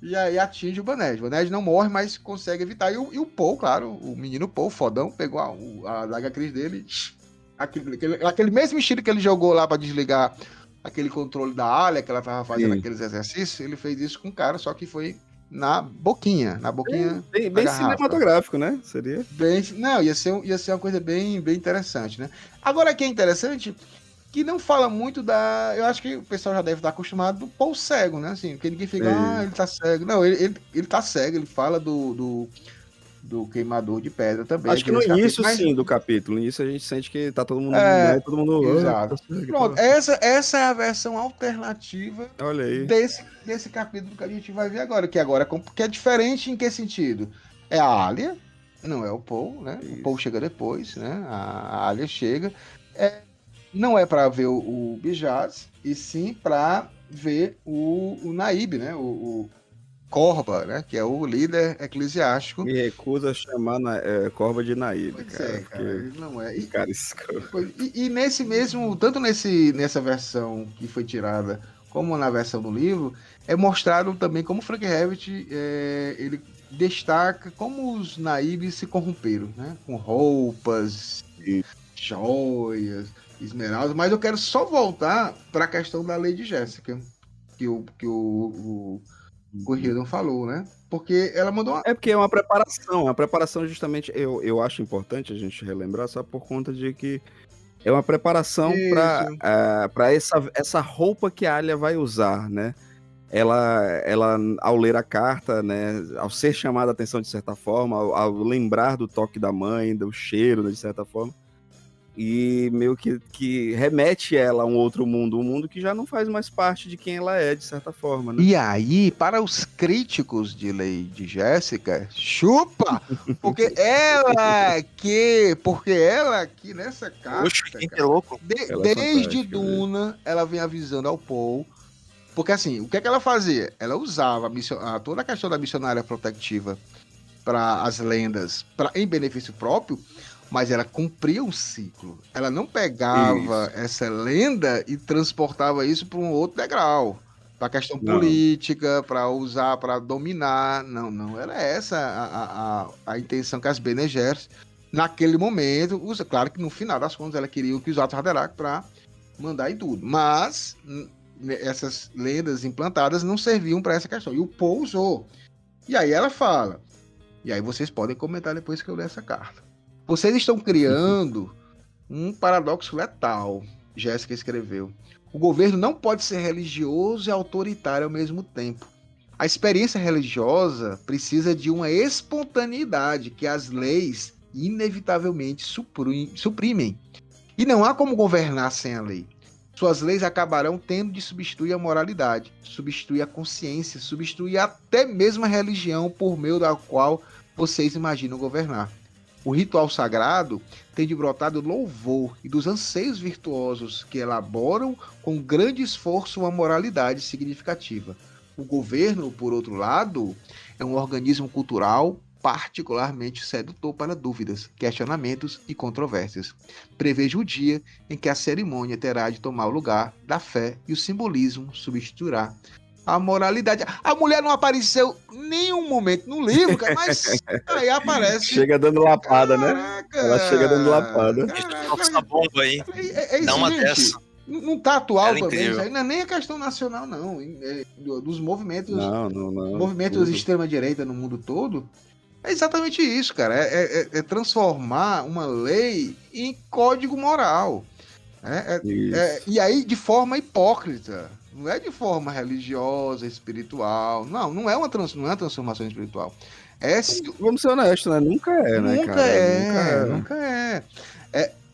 e aí atinge o Banerjee. O Banerjee não morre, mas consegue evitar. E o Paul, claro, o menino Paul, fodão, pegou a daga Cris dele, aquele mesmo estilo que ele jogou lá pra desligar aquele controle da Alia, que ela tava fazendo aqueles exercícios, ele fez isso com o cara, só que foi na boquinha Bem cinematográfico, né? Seria. Não, ia ser uma coisa bem interessante, né? Agora, aqui é interessante que não fala muito da... Eu acho que o pessoal já deve estar acostumado do Paul cego, né? Assim, porque ninguém fica, ele tá cego. Não, ele tá cego, ele fala do queimador de pedra também. Acho que no início, sim, do capítulo. No início a gente sente que tá todo mundo... né? Todo mundo... Exato. Pronto, essa é a versão alternativa. Olha aí. Desse capítulo que a gente vai ver agora. Que agora que é diferente em que sentido? É a Alia, não é o Paul, né? Isso. O Paul chega depois, né? A Alia chega. Não é para ver o Bijaz, e sim para ver o Naib, né? O Corba, né? Que é o líder eclesiástico. Me recusa a chamar Corba de Naib, cara. Cara, ele não é. Cara, e nesse mesmo, tanto nessa versão que foi tirada, como na versão do livro, é mostrado também como Frank Herbert ele destaca como os Naibs se corromperam, né? Com roupas, joias, esmeraldas. Mas eu quero só voltar para a questão da Lady Jéssica, que o Hildon falou, né? Porque ela mandou É porque é uma preparação justamente, eu acho importante a gente relembrar, só por conta de que é uma preparação para essa roupa que a Alia vai usar, né? Ela, ao ler a carta, né, ao ser chamada a atenção de certa forma, ao lembrar do toque da mãe, do cheiro, né, de certa forma, e meio que remete ela a um outro mundo, um mundo que já não faz mais parte de quem ela é, de certa forma, né? E aí, para os críticos de Lady Jéssica, chupa! Porque ela aqui nessa carta, Oxe, quem que é louco? desde Duna, ela vem avisando ao Paul. Porque assim, o que é que ela fazia? Ela usava toda a questão da missionária protectiva para as lendas em benefício próprio, mas ela cumpria um ciclo. Ela não pegava essa lenda e transportava isso para um outro degrau, para a questão política, para usar, para dominar. Não. Era essa a intenção que as Bene Gesserit, naquele momento, usa. Claro que no final das contas ela queria que usasse o Haderach para mandar em tudo. Mas essas lendas implantadas não serviam para essa questão. E o Paul usou. E aí ela fala. E aí vocês podem comentar depois que eu ler essa carta. Vocês estão criando um paradoxo letal, Jéssica escreveu. O governo não pode ser religioso e autoritário ao mesmo tempo. A experiência religiosa precisa de uma espontaneidade que as leis inevitavelmente suprimem. E não há como governar sem a lei. Suas leis acabarão tendo de substituir a moralidade, substituir a consciência, substituir até mesmo a religião por meio da qual vocês imaginam governar. O ritual sagrado tem de brotar do louvor e dos anseios virtuosos que elaboram com grande esforço uma moralidade significativa. O governo, por outro lado, é um organismo cultural particularmente sedutor para dúvidas, questionamentos e controvérsias. Prevejo o dia em que a cerimônia terá de tomar o lugar da fé e o simbolismo substituirá a moralidade. A mulher não apareceu nenhum momento no livro, cara, mas aí aparece. Chega dando lapada, né? Ela chega dando lapada. Essa bomba aí. Dá uma dessa. Não tá atual também. Isso aí não é nem a questão nacional, não. Dos movimentos. Não. Movimentos de extrema-direita no mundo todo. É exatamente isso, cara. É transformar uma lei em código moral. E aí de forma hipócrita. Não é de forma religiosa, espiritual. Não é uma transformação espiritual. Vamos ser honestos, né? Nunca é, né, cara? Nunca é.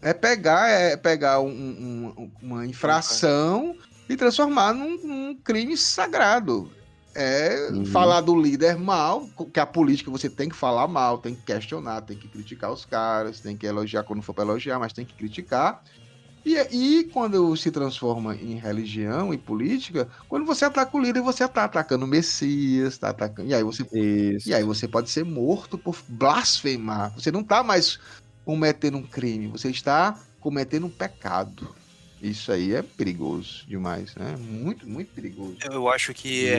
É pegar uma infração e transformar num crime sagrado. falar do líder mal, que a política você tem que falar mal, tem que questionar, tem que criticar os caras, tem que elogiar quando for para elogiar, mas tem que criticar. E quando se transforma em religião e política, quando você ataca o líder, você está atacando o Messias, tá atacando. E Isso. aí você pode ser morto por blasfemar. Você não está mais cometendo um crime, você está cometendo um pecado. Isso aí é perigoso demais, né? Muito, muito perigoso. Eu acho que,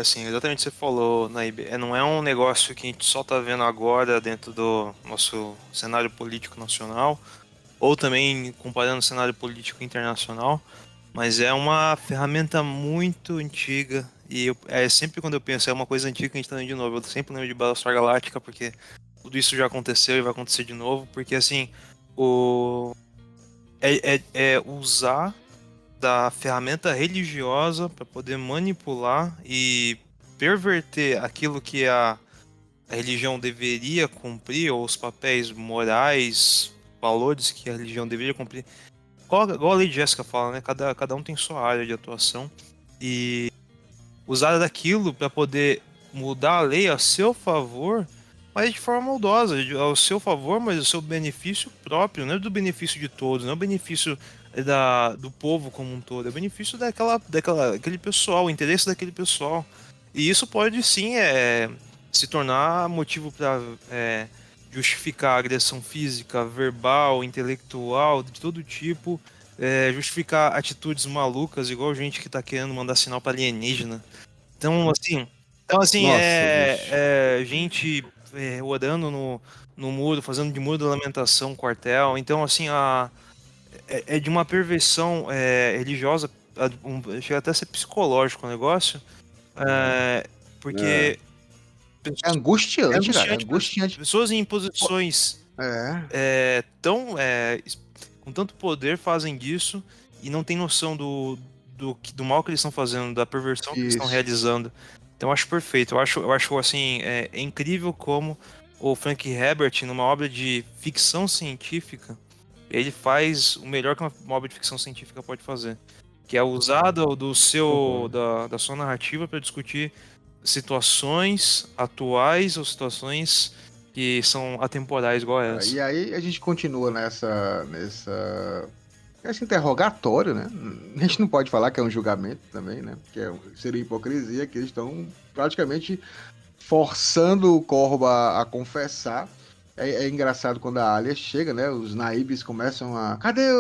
assim, exatamente o que você falou, Naib, não é um negócio que a gente só tá vendo agora dentro do nosso cenário político nacional, ou também comparando o cenário político internacional, mas é uma ferramenta muito antiga, e sempre quando eu penso, é uma coisa antiga que a gente tá vendo de novo, eu sempre lembro de Battlestar Galactica, porque tudo isso já aconteceu e vai acontecer de novo, porque assim, é usar da ferramenta religiosa para poder manipular e perverter aquilo que a religião deveria cumprir, ou os papéis morais, valores que a religião deveria cumprir. Igual a Lady Jéssica fala, né? Cada um tem sua área de atuação. E usar daquilo para poder mudar a lei a seu favor, mas de forma maldosa, ao seu favor, mas ao seu benefício próprio, não é do benefício de todos, não é o benefício do povo como um todo, é o benefício daquele pessoal, o interesse daquele pessoal. E isso pode sim se tornar motivo para justificar agressão física, verbal, intelectual, de todo tipo, justificar atitudes malucas, igual gente que tá querendo mandar sinal para alienígena. Então, assim, Nossa, gente orando no muro, fazendo de muro da lamentação um quartel. Então, assim, é de uma perversão religiosa, chega até a ser psicológico o negócio, porque É angustiante, cara. É angustiante, angustiante. pessoas em posições É. com tanto poder fazem disso e não tem noção do mal que eles estão fazendo, da perversão que eles estão Isso. realizando. Então eu acho perfeito. Eu acho assim, é incrível como o Frank Herbert, numa obra de ficção científica, ele faz o melhor que uma obra de ficção científica pode fazer, que é usar da sua narrativa para discutir situações atuais ou situações que são atemporais igual a essa. E aí a gente continua esse interrogatório, né? A gente não pode falar que é um julgamento também, né? Porque seria hipocrisia que eles estão praticamente forçando o Corba a confessar. É engraçado quando a Alia chega, né? Os naibes começam a... Cadê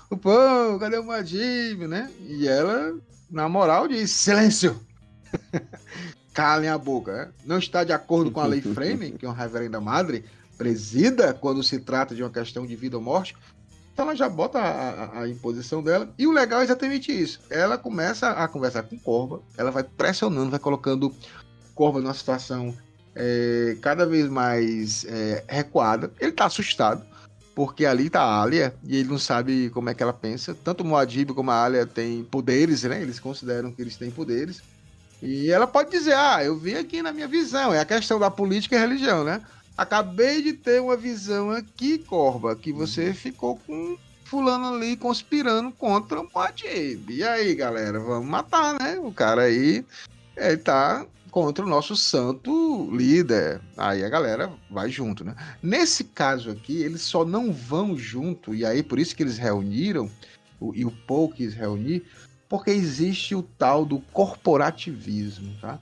o pão? Cadê o Madib, né? E ela, na moral, diz... Silêncio! Calem a boca, né? Não está de acordo com a lei Framing, que uma reverenda madre presida quando se trata de uma questão de vida ou morte. Então ela já bota a imposição dela. E o legal é exatamente isso. Ela começa a conversar com o Corba, ela vai pressionando, vai colocando Corba numa situação cada vez mais recuada. Ele tá assustado, porque ali tá a Alia e ele não sabe como é que ela pensa. Tanto o Muad'Dib como a Alia têm poderes, né? Eles consideram que eles têm poderes. E ela pode dizer, eu vi aqui na minha visão, é a questão da política e religião, né? Acabei de ter uma visão aqui, Corba, que você ficou com fulano ali conspirando contra o Muad'Dib. E aí, galera, vamos matar, né? O cara aí, ele tá contra o nosso santo líder. Aí a galera vai junto, né? Nesse caso aqui, eles só não vão junto, e aí por isso que eles reuniram, e o Paul quis reunir, porque existe o tal do corporativismo, tá?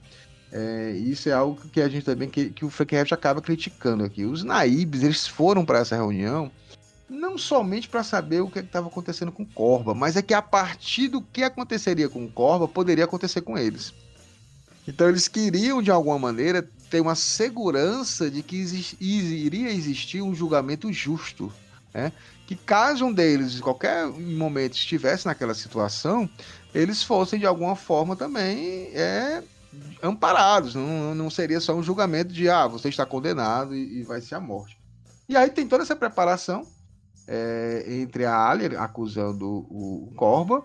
Isso é algo que a gente também, que o Frank Herbert acaba criticando aqui. Os naibes, eles foram para essa reunião não somente para saber o que estava acontecendo com Corba, mas é que a partir do que aconteceria com Corba, poderia acontecer com eles. Então eles queriam, de alguma maneira, ter uma segurança de que iria existir um julgamento justo, né? Que caso um deles, em qualquer momento, estivesse naquela situação, eles fossem, de alguma forma, também amparados. Não seria só um julgamento de, você está condenado e vai ser a morte. E aí tem toda essa preparação entre a Alia acusando o Corba.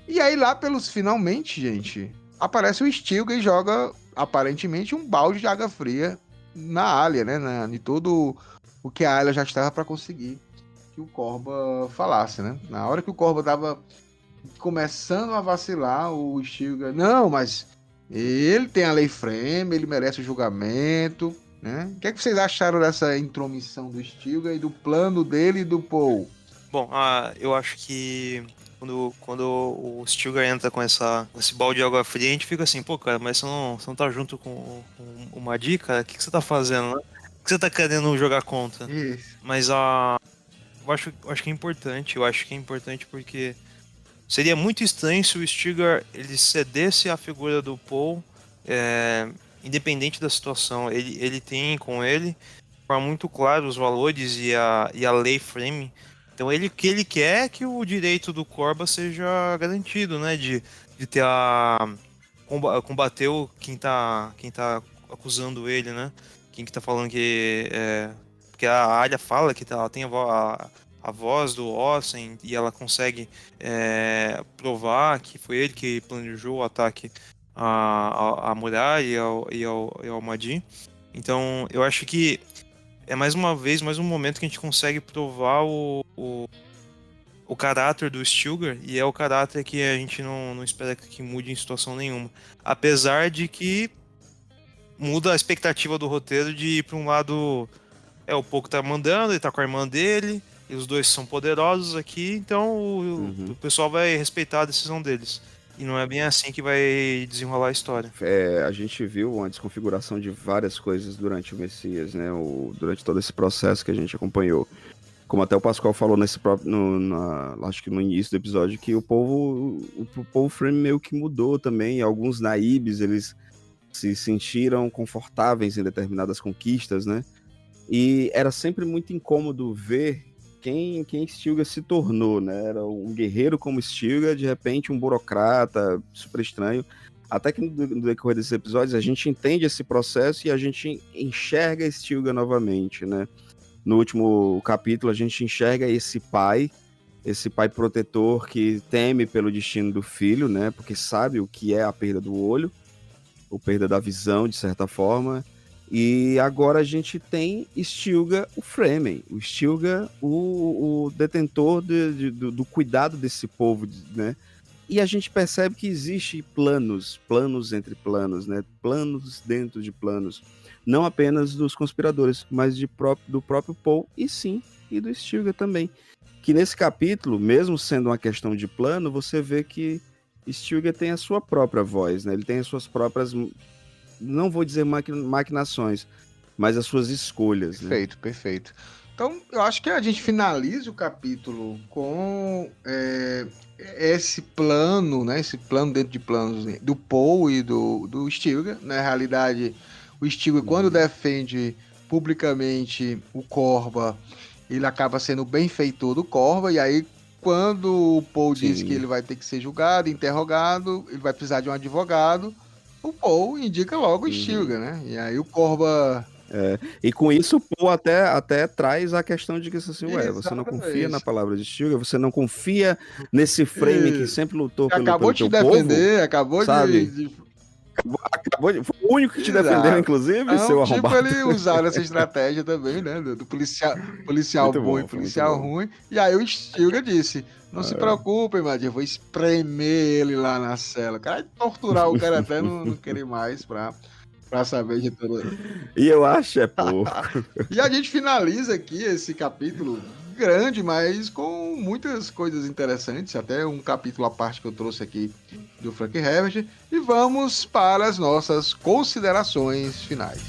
E aí lá pelos finalmente, gente, aparece o Stilgar e joga, aparentemente, um balde de água fria na Alia, né? Em todo o que a Alia já estava para conseguir que o Corba falasse, né? Na hora que o Corba tava começando a vacilar, o Stilgar, não, mas Ele tem a lei frame, ele merece o julgamento, né? O que é que vocês acharam dessa intromissão do Stilgar e do plano dele e do Paul? Bom, eu acho que quando o Stilgar entra com esse balde de água fria, a gente fica assim, pô, cara, mas você não tá junto com o Madi, cara? O que você tá fazendo, né? O que você tá querendo jogar contra? Isso. Mas eu acho que é importante, porque seria muito estranho se o Stilgar ele cedesse à figura do Paul, independente da situação. Ele tem com ele, forma muito claro os valores e a lei frame. Então o que ele quer é que o direito do Corba seja garantido, né? De ter combater quem tá acusando ele, né? Quem que tá falando que porque a Arya fala que ela tem a voz do Ossen e ela consegue provar que foi ele que planejou o ataque à muralha e ao Madi. Então eu acho que é mais um momento que a gente consegue provar o caráter do Stilgar, e é o caráter que a gente não espera que mude em situação nenhuma. Apesar de que muda a expectativa do roteiro de ir para um lado, o pouco tá mandando, ele tá com a irmã dele, e os dois são poderosos aqui, então o pessoal vai respeitar a decisão deles. E não é bem assim que vai desenrolar a história. A gente viu uma desconfiguração de várias coisas durante o Messias, né? Durante todo esse processo que a gente acompanhou. Como até o Pascoal falou acho que no início do episódio, que o povo frame meio que mudou também. Alguns naibes, eles se sentiram confortáveis em determinadas conquistas, né? E era sempre muito incômodo ver quem Stilgar se tornou, né? Era um guerreiro como Stilgar, de repente um burocrata super estranho. Até que no decorrer desses episódios a gente entende esse processo e a gente enxerga Stilgar novamente, né? No último capítulo a gente enxerga esse pai protetor que teme pelo destino do filho, né? Porque sabe o que é a perda do olho, a perda da visão, de certa forma. E agora a gente tem Stilgar, o Fremen, o Stilgar, o detentor do cuidado desse povo, né? E a gente percebe que existe planos entre planos, né? Planos dentro de planos. Não apenas dos conspiradores, mas do próprio Paul e do Stilgar também. Que nesse capítulo, mesmo sendo uma questão de plano, você vê que Stilgar tem a sua própria voz, né? Ele tem as suas próprias, não vou dizer maquinações, mas as suas escolhas. Perfeito, né? Perfeito. Então, eu acho que a gente finaliza o capítulo com esse plano, né? Esse plano dentro de planos do Paul e do Stilgar. Na realidade, o Stilgar, quando defende publicamente o Corva, ele acaba sendo o benfeitor do Corva, e aí quando o Paul diz que ele vai ter que ser julgado, interrogado, ele vai precisar de um advogado, o Paul indica logo o Stilgar, né? E aí o Corva... E com isso o Paul até traz a questão de que assim, você não confia na palavra de Stilgar, você não confia nesse frame que sempre lutou pelo acabou de te defender, acabou de... Foi o único que te defendeu, inclusive, não, seu arrombado. Ele usaram essa estratégia também, né? Do policial bom e policial ruim. E aí o Stilgar disse: não se preocupem, Madia, eu vou espremer ele lá na cela. O cara vai torturar o cara até não querer mais pra saber de tudo. E eu acho pouco. E a gente finaliza aqui esse capítulo grande, mas com muitas coisas interessantes, até um capítulo à parte que eu trouxe aqui do Frank Herbert, e vamos para as nossas considerações finais.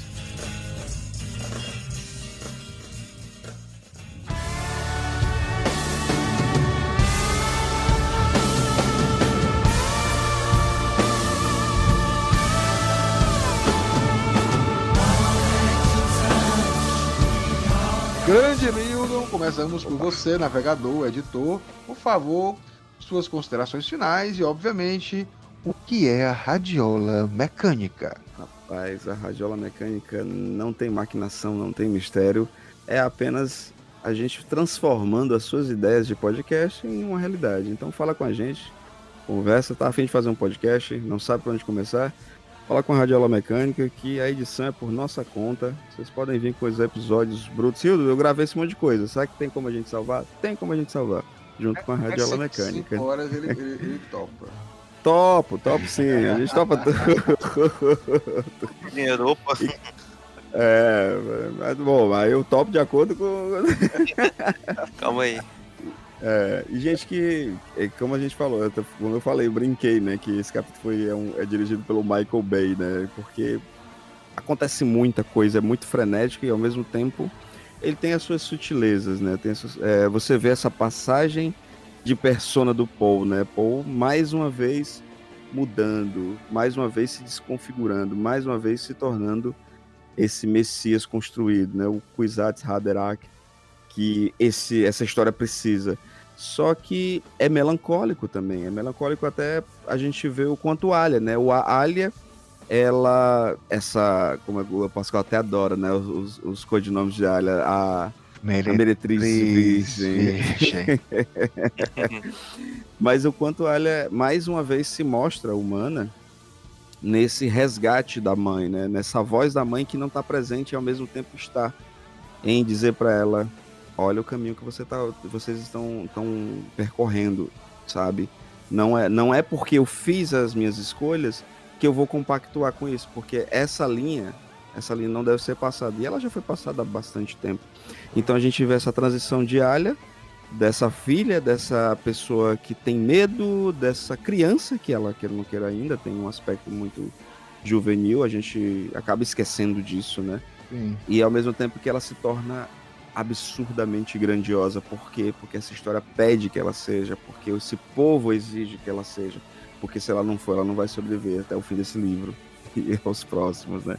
Grande Milton, começamos por você, navegador, editor. Por favor, suas considerações finais e, obviamente, o que é a radiola mecânica? Rapaz, a radiola mecânica não tem maquinação, não tem mistério. É apenas a gente transformando as suas ideias de podcast em uma realidade. Então fala com a gente, conversa, tá a fim de fazer um podcast, não sabe por onde começar? Fala com a Radiola Mecânica, que a edição é por nossa conta. Vocês podem vir com os episódios brutos. Silvio, eu gravei esse monte de coisa. Será que tem como a gente salvar? Tem como a gente salvar. Junto com a Radiola Mecânica. 5 horas ele topa. Topo sim. A gente topa tudo. Dinheiro, opa. Mas bom, aí eu topo de acordo com. Calma aí. E gente como a gente falou, como eu falei, eu brinquei, né, que esse capítulo é dirigido pelo Michael Bay, né, porque acontece muita coisa, é muito frenético e ao mesmo tempo ele tem as suas sutilezas, né, você vê essa passagem de persona do Paul, né, Paul mais uma vez mudando, mais uma vez se desconfigurando, mais uma vez se tornando esse Messias construído, né, o Kwisatz Haderach, que essa história precisa. Só que é melancólico também. É melancólico até a gente ver o quanto Alia, né? A Alia, como o Pascal até adora, né? Os codinomes de Alia. A Meretriz Virgem. Mas o quanto Alia, mais uma vez, se mostra humana nesse resgate da mãe, né? Nessa voz da mãe que não está presente e ao mesmo tempo está em dizer para ela: olha o caminho que vocês estão percorrendo, sabe? Não é porque eu fiz as minhas escolhas que eu vou compactuar com isso, porque essa linha não deve ser passada. E ela já foi passada há bastante tempo. Então a gente vê essa transição de Alia, dessa filha, dessa pessoa que tem medo, dessa criança que ela queira ou não queira ainda, tem um aspecto muito juvenil, a gente acaba esquecendo disso, né? Sim. E ao mesmo tempo que ela se torna absurdamente grandiosa. Por quê? Porque essa história pede que ela seja, porque esse povo exige que ela seja, porque se ela não for, ela não vai sobreviver até o fim desse livro e aos próximos, né?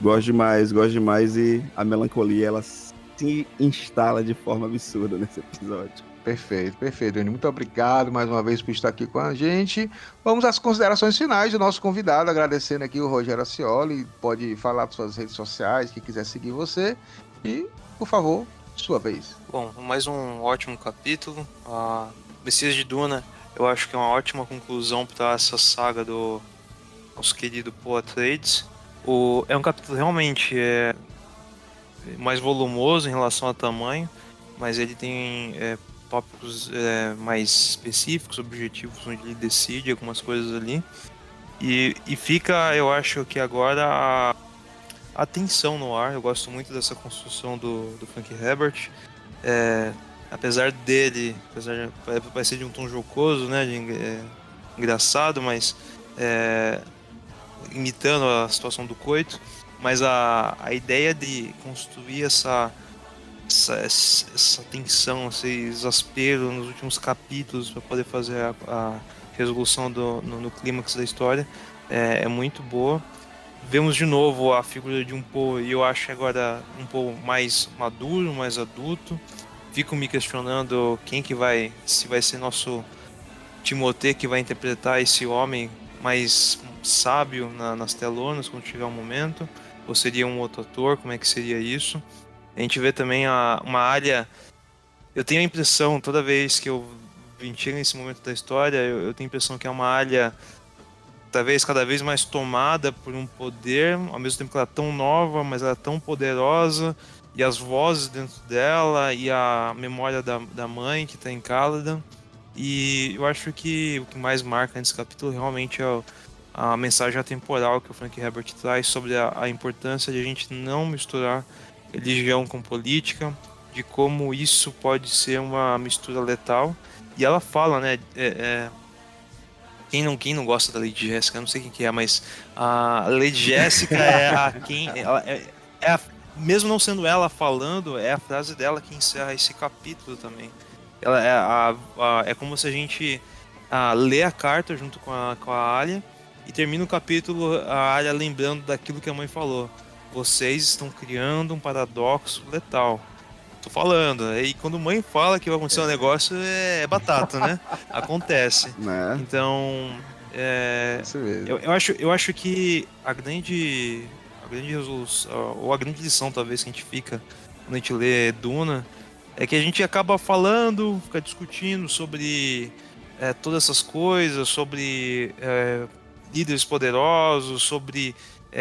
Gosto demais, e a melancolia, ela se instala de forma absurda nesse episódio. Perfeito, Dani. Muito obrigado mais uma vez por estar aqui com a gente. Vamos às considerações finais do nosso convidado, agradecendo aqui o Rogério Acioli. Pode falar das suas redes sociais, quem quiser seguir você. E, por favor, sua vez. Bom, mais um ótimo capítulo. Messias de Duna, eu acho que é uma ótima conclusão para essa saga do nosso querido Paul Atreides. É um capítulo realmente mais volumoso em relação a tamanho, mas ele tem tópicos mais específicos, objetivos, onde ele decide algumas coisas ali. E fica, eu acho que agora a tensão no ar. Eu gosto muito dessa construção do Frank Herbert. Apesar de vai ser de um tom jocoso, né, engraçado, mas imitando a situação do coito, mas a ideia de construir essa tensão, esse exaspero nos últimos capítulos para poder fazer a resolução no clímax da história é muito boa. Vemos de novo a figura de um Paul, e eu acho agora um Paul mais maduro, mais adulto. Fico me questionando se vai ser nosso Timothée que vai interpretar esse homem mais sábio nas telonas quando chegar o momento, ou seria um outro ator, como é que seria isso? A gente vê também uma área. Eu tenho a impressão, toda vez que eu chego nesse momento da história, eu tenho a impressão que é uma área talvez cada vez mais tomada por um poder, ao mesmo tempo que ela é tão nova, mas ela é tão poderosa, e as vozes dentro dela, e a memória da mãe que está em Caladan. E eu acho que o que mais marca nesse capítulo realmente é a mensagem atemporal que o Frank Herbert traz sobre a importância de a gente não misturar religião com política, de como isso pode ser uma mistura letal. E ela fala, né, quem não gosta da Lady Jessica, eu não sei quem que é, mas a Lady Jessica mesmo não sendo ela falando, é a frase dela que encerra esse capítulo também. Ela é como se a gente lê a carta junto com a Alia e termina o capítulo a Alia lembrando daquilo que a mãe falou. Vocês estão criando um paradoxo letal. Tô falando. E quando a mãe fala que vai acontecer um negócio, é batata, né? Acontece. Né? Então, eu acho que a grande resolução, ou a grande lição talvez que a gente fica quando a gente lê Duna, é que a gente acaba falando, fica discutindo sobre todas essas coisas, sobre líderes poderosos, sobre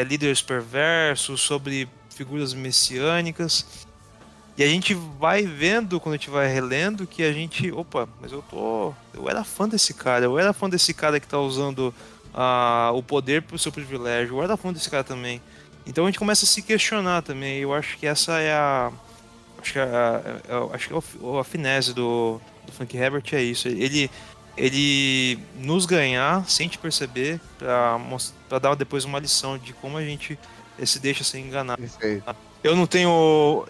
líderes perversos, sobre figuras messiânicas. E a gente vai vendo, quando a gente vai relendo, que a gente... Opa, mas eu era fã desse cara. Eu era fã desse cara que tá usando o poder pro seu privilégio, guarda fundo desse cara também. Então a gente começa a se questionar também. Eu acho que essa é a. Acho que a finese do Frank Herbert é isso. Ele nos ganhar sem te perceber pra dar depois uma lição de como a gente se deixa ser enganado. Perfeito. Eu não tenho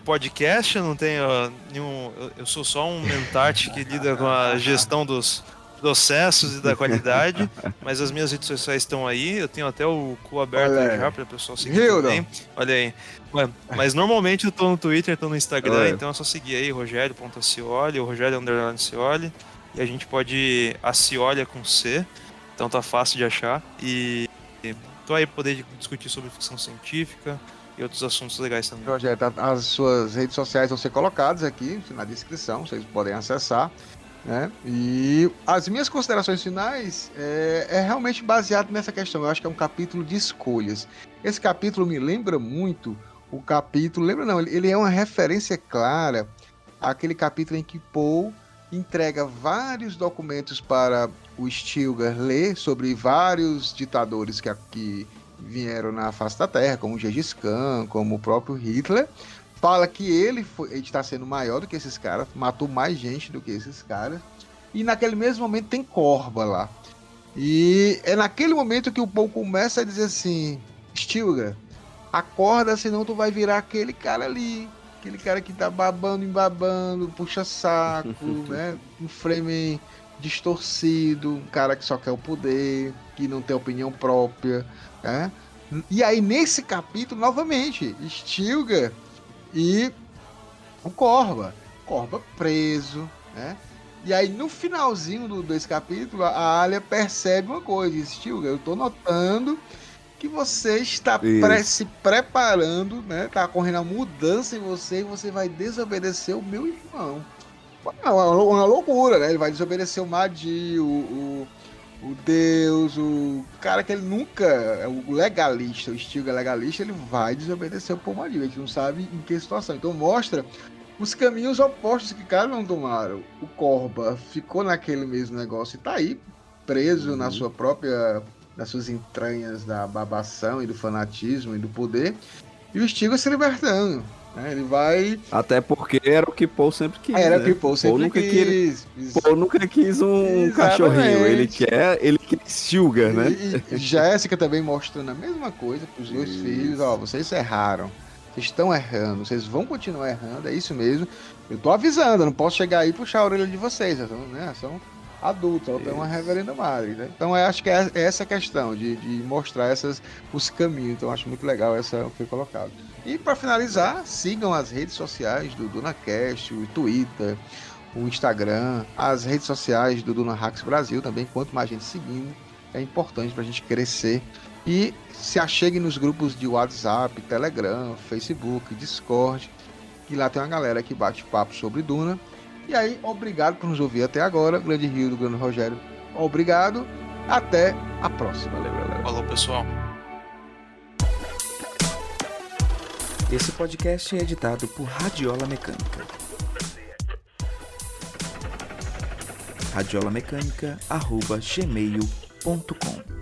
podcast, eu não tenho nenhum. Eu sou só um mentarte que lida com a gestão dos processos e da qualidade, mas as minhas redes sociais estão aí, eu tenho até o cu aberto Olha aí. já para o pessoal seguir Viu, também. Olha aí. Mas normalmente eu tô no Twitter, tô no Instagram, Olha. então é só seguir aí Rogério.Cioli, ou Rogério_Cioli, e a gente pode a Cioli é com C, então tá fácil de achar. E tô aí pra poder discutir sobre ficção científica e outros assuntos legais também. Rogério, as suas redes sociais vão ser colocadas aqui na descrição, vocês podem acessar, né? E as minhas considerações finais é realmente baseado nessa questão. Eu acho que é um capítulo de escolhas. Esse capítulo me lembra muito o capítulo... Lembra não, ele é uma referência clara àquele capítulo em que Poe entrega vários documentos para o Stilgar ler sobre vários ditadores que vieram na face da Terra, como Gengis Khan, como o próprio Hitler. Fala que ele está sendo maior do que esses caras, matou mais gente do que esses caras. E naquele mesmo momento tem Corba lá. E é naquele momento que o Poe começa a dizer assim: Stilgar, acorda, senão tu vai virar aquele cara ali. Aquele cara que tá babando, embabando, puxa saco, né? Um frame distorcido, um cara que só quer o poder, que não tem opinião própria, né? E aí nesse capítulo, novamente, Stilgar e o Corba preso, né? E aí no finalzinho desse capítulo, a Alia percebe uma coisa: Stilgar, eu tô notando que você está se preparando, né? Tá ocorrendo a mudança em você e você vai desobedecer o meu irmão. É uma loucura, né? Ele vai desobedecer o Madi, o Deus, o cara que ele nunca... O legalista, o Stilgar legalista, ele vai desobedecer o Paul Madi. A gente não sabe em que situação. Então mostra os caminhos opostos que cada um tomaram. O Corba ficou naquele mesmo negócio e tá aí, preso na sua própria... das suas entranhas da babação e do fanatismo e do poder, e o Stilgar se libertando, né? Ele vai... Até porque era o que Paul sempre quis, Era o né? que Paul sempre nunca quis. Paul nunca quis um Exatamente. cachorrinho, ele quer Stilgar, né? E Jéssica também mostrando a mesma coisa para os dois filhos: ó, vocês erraram, vocês estão errando, vocês vão continuar errando, é isso mesmo, eu tô avisando, eu não posso chegar aí e puxar a orelha de vocês, né? São adultos, ela tem uma reverenda madre, né? Então eu acho que é essa questão de mostrar os caminhos. Então eu acho muito legal essa que foi colocado. E para finalizar, sigam as redes sociais do DunaCast, o Twitter, o Instagram, as redes sociais do Duna Hacks Brasil também. Quanto mais gente seguindo, é importante para a gente crescer. E se acheguem nos grupos de WhatsApp, Telegram, Facebook, Discord, que lá tem uma galera que bate papo sobre Duna. E aí, obrigado por nos ouvir até agora. Grande Rio do Grande Rogério, obrigado. Até a próxima. Valeu, galera. Falou, pessoal. Esse podcast é editado por Radiola Mecânica. radiolamecânica@gmail.com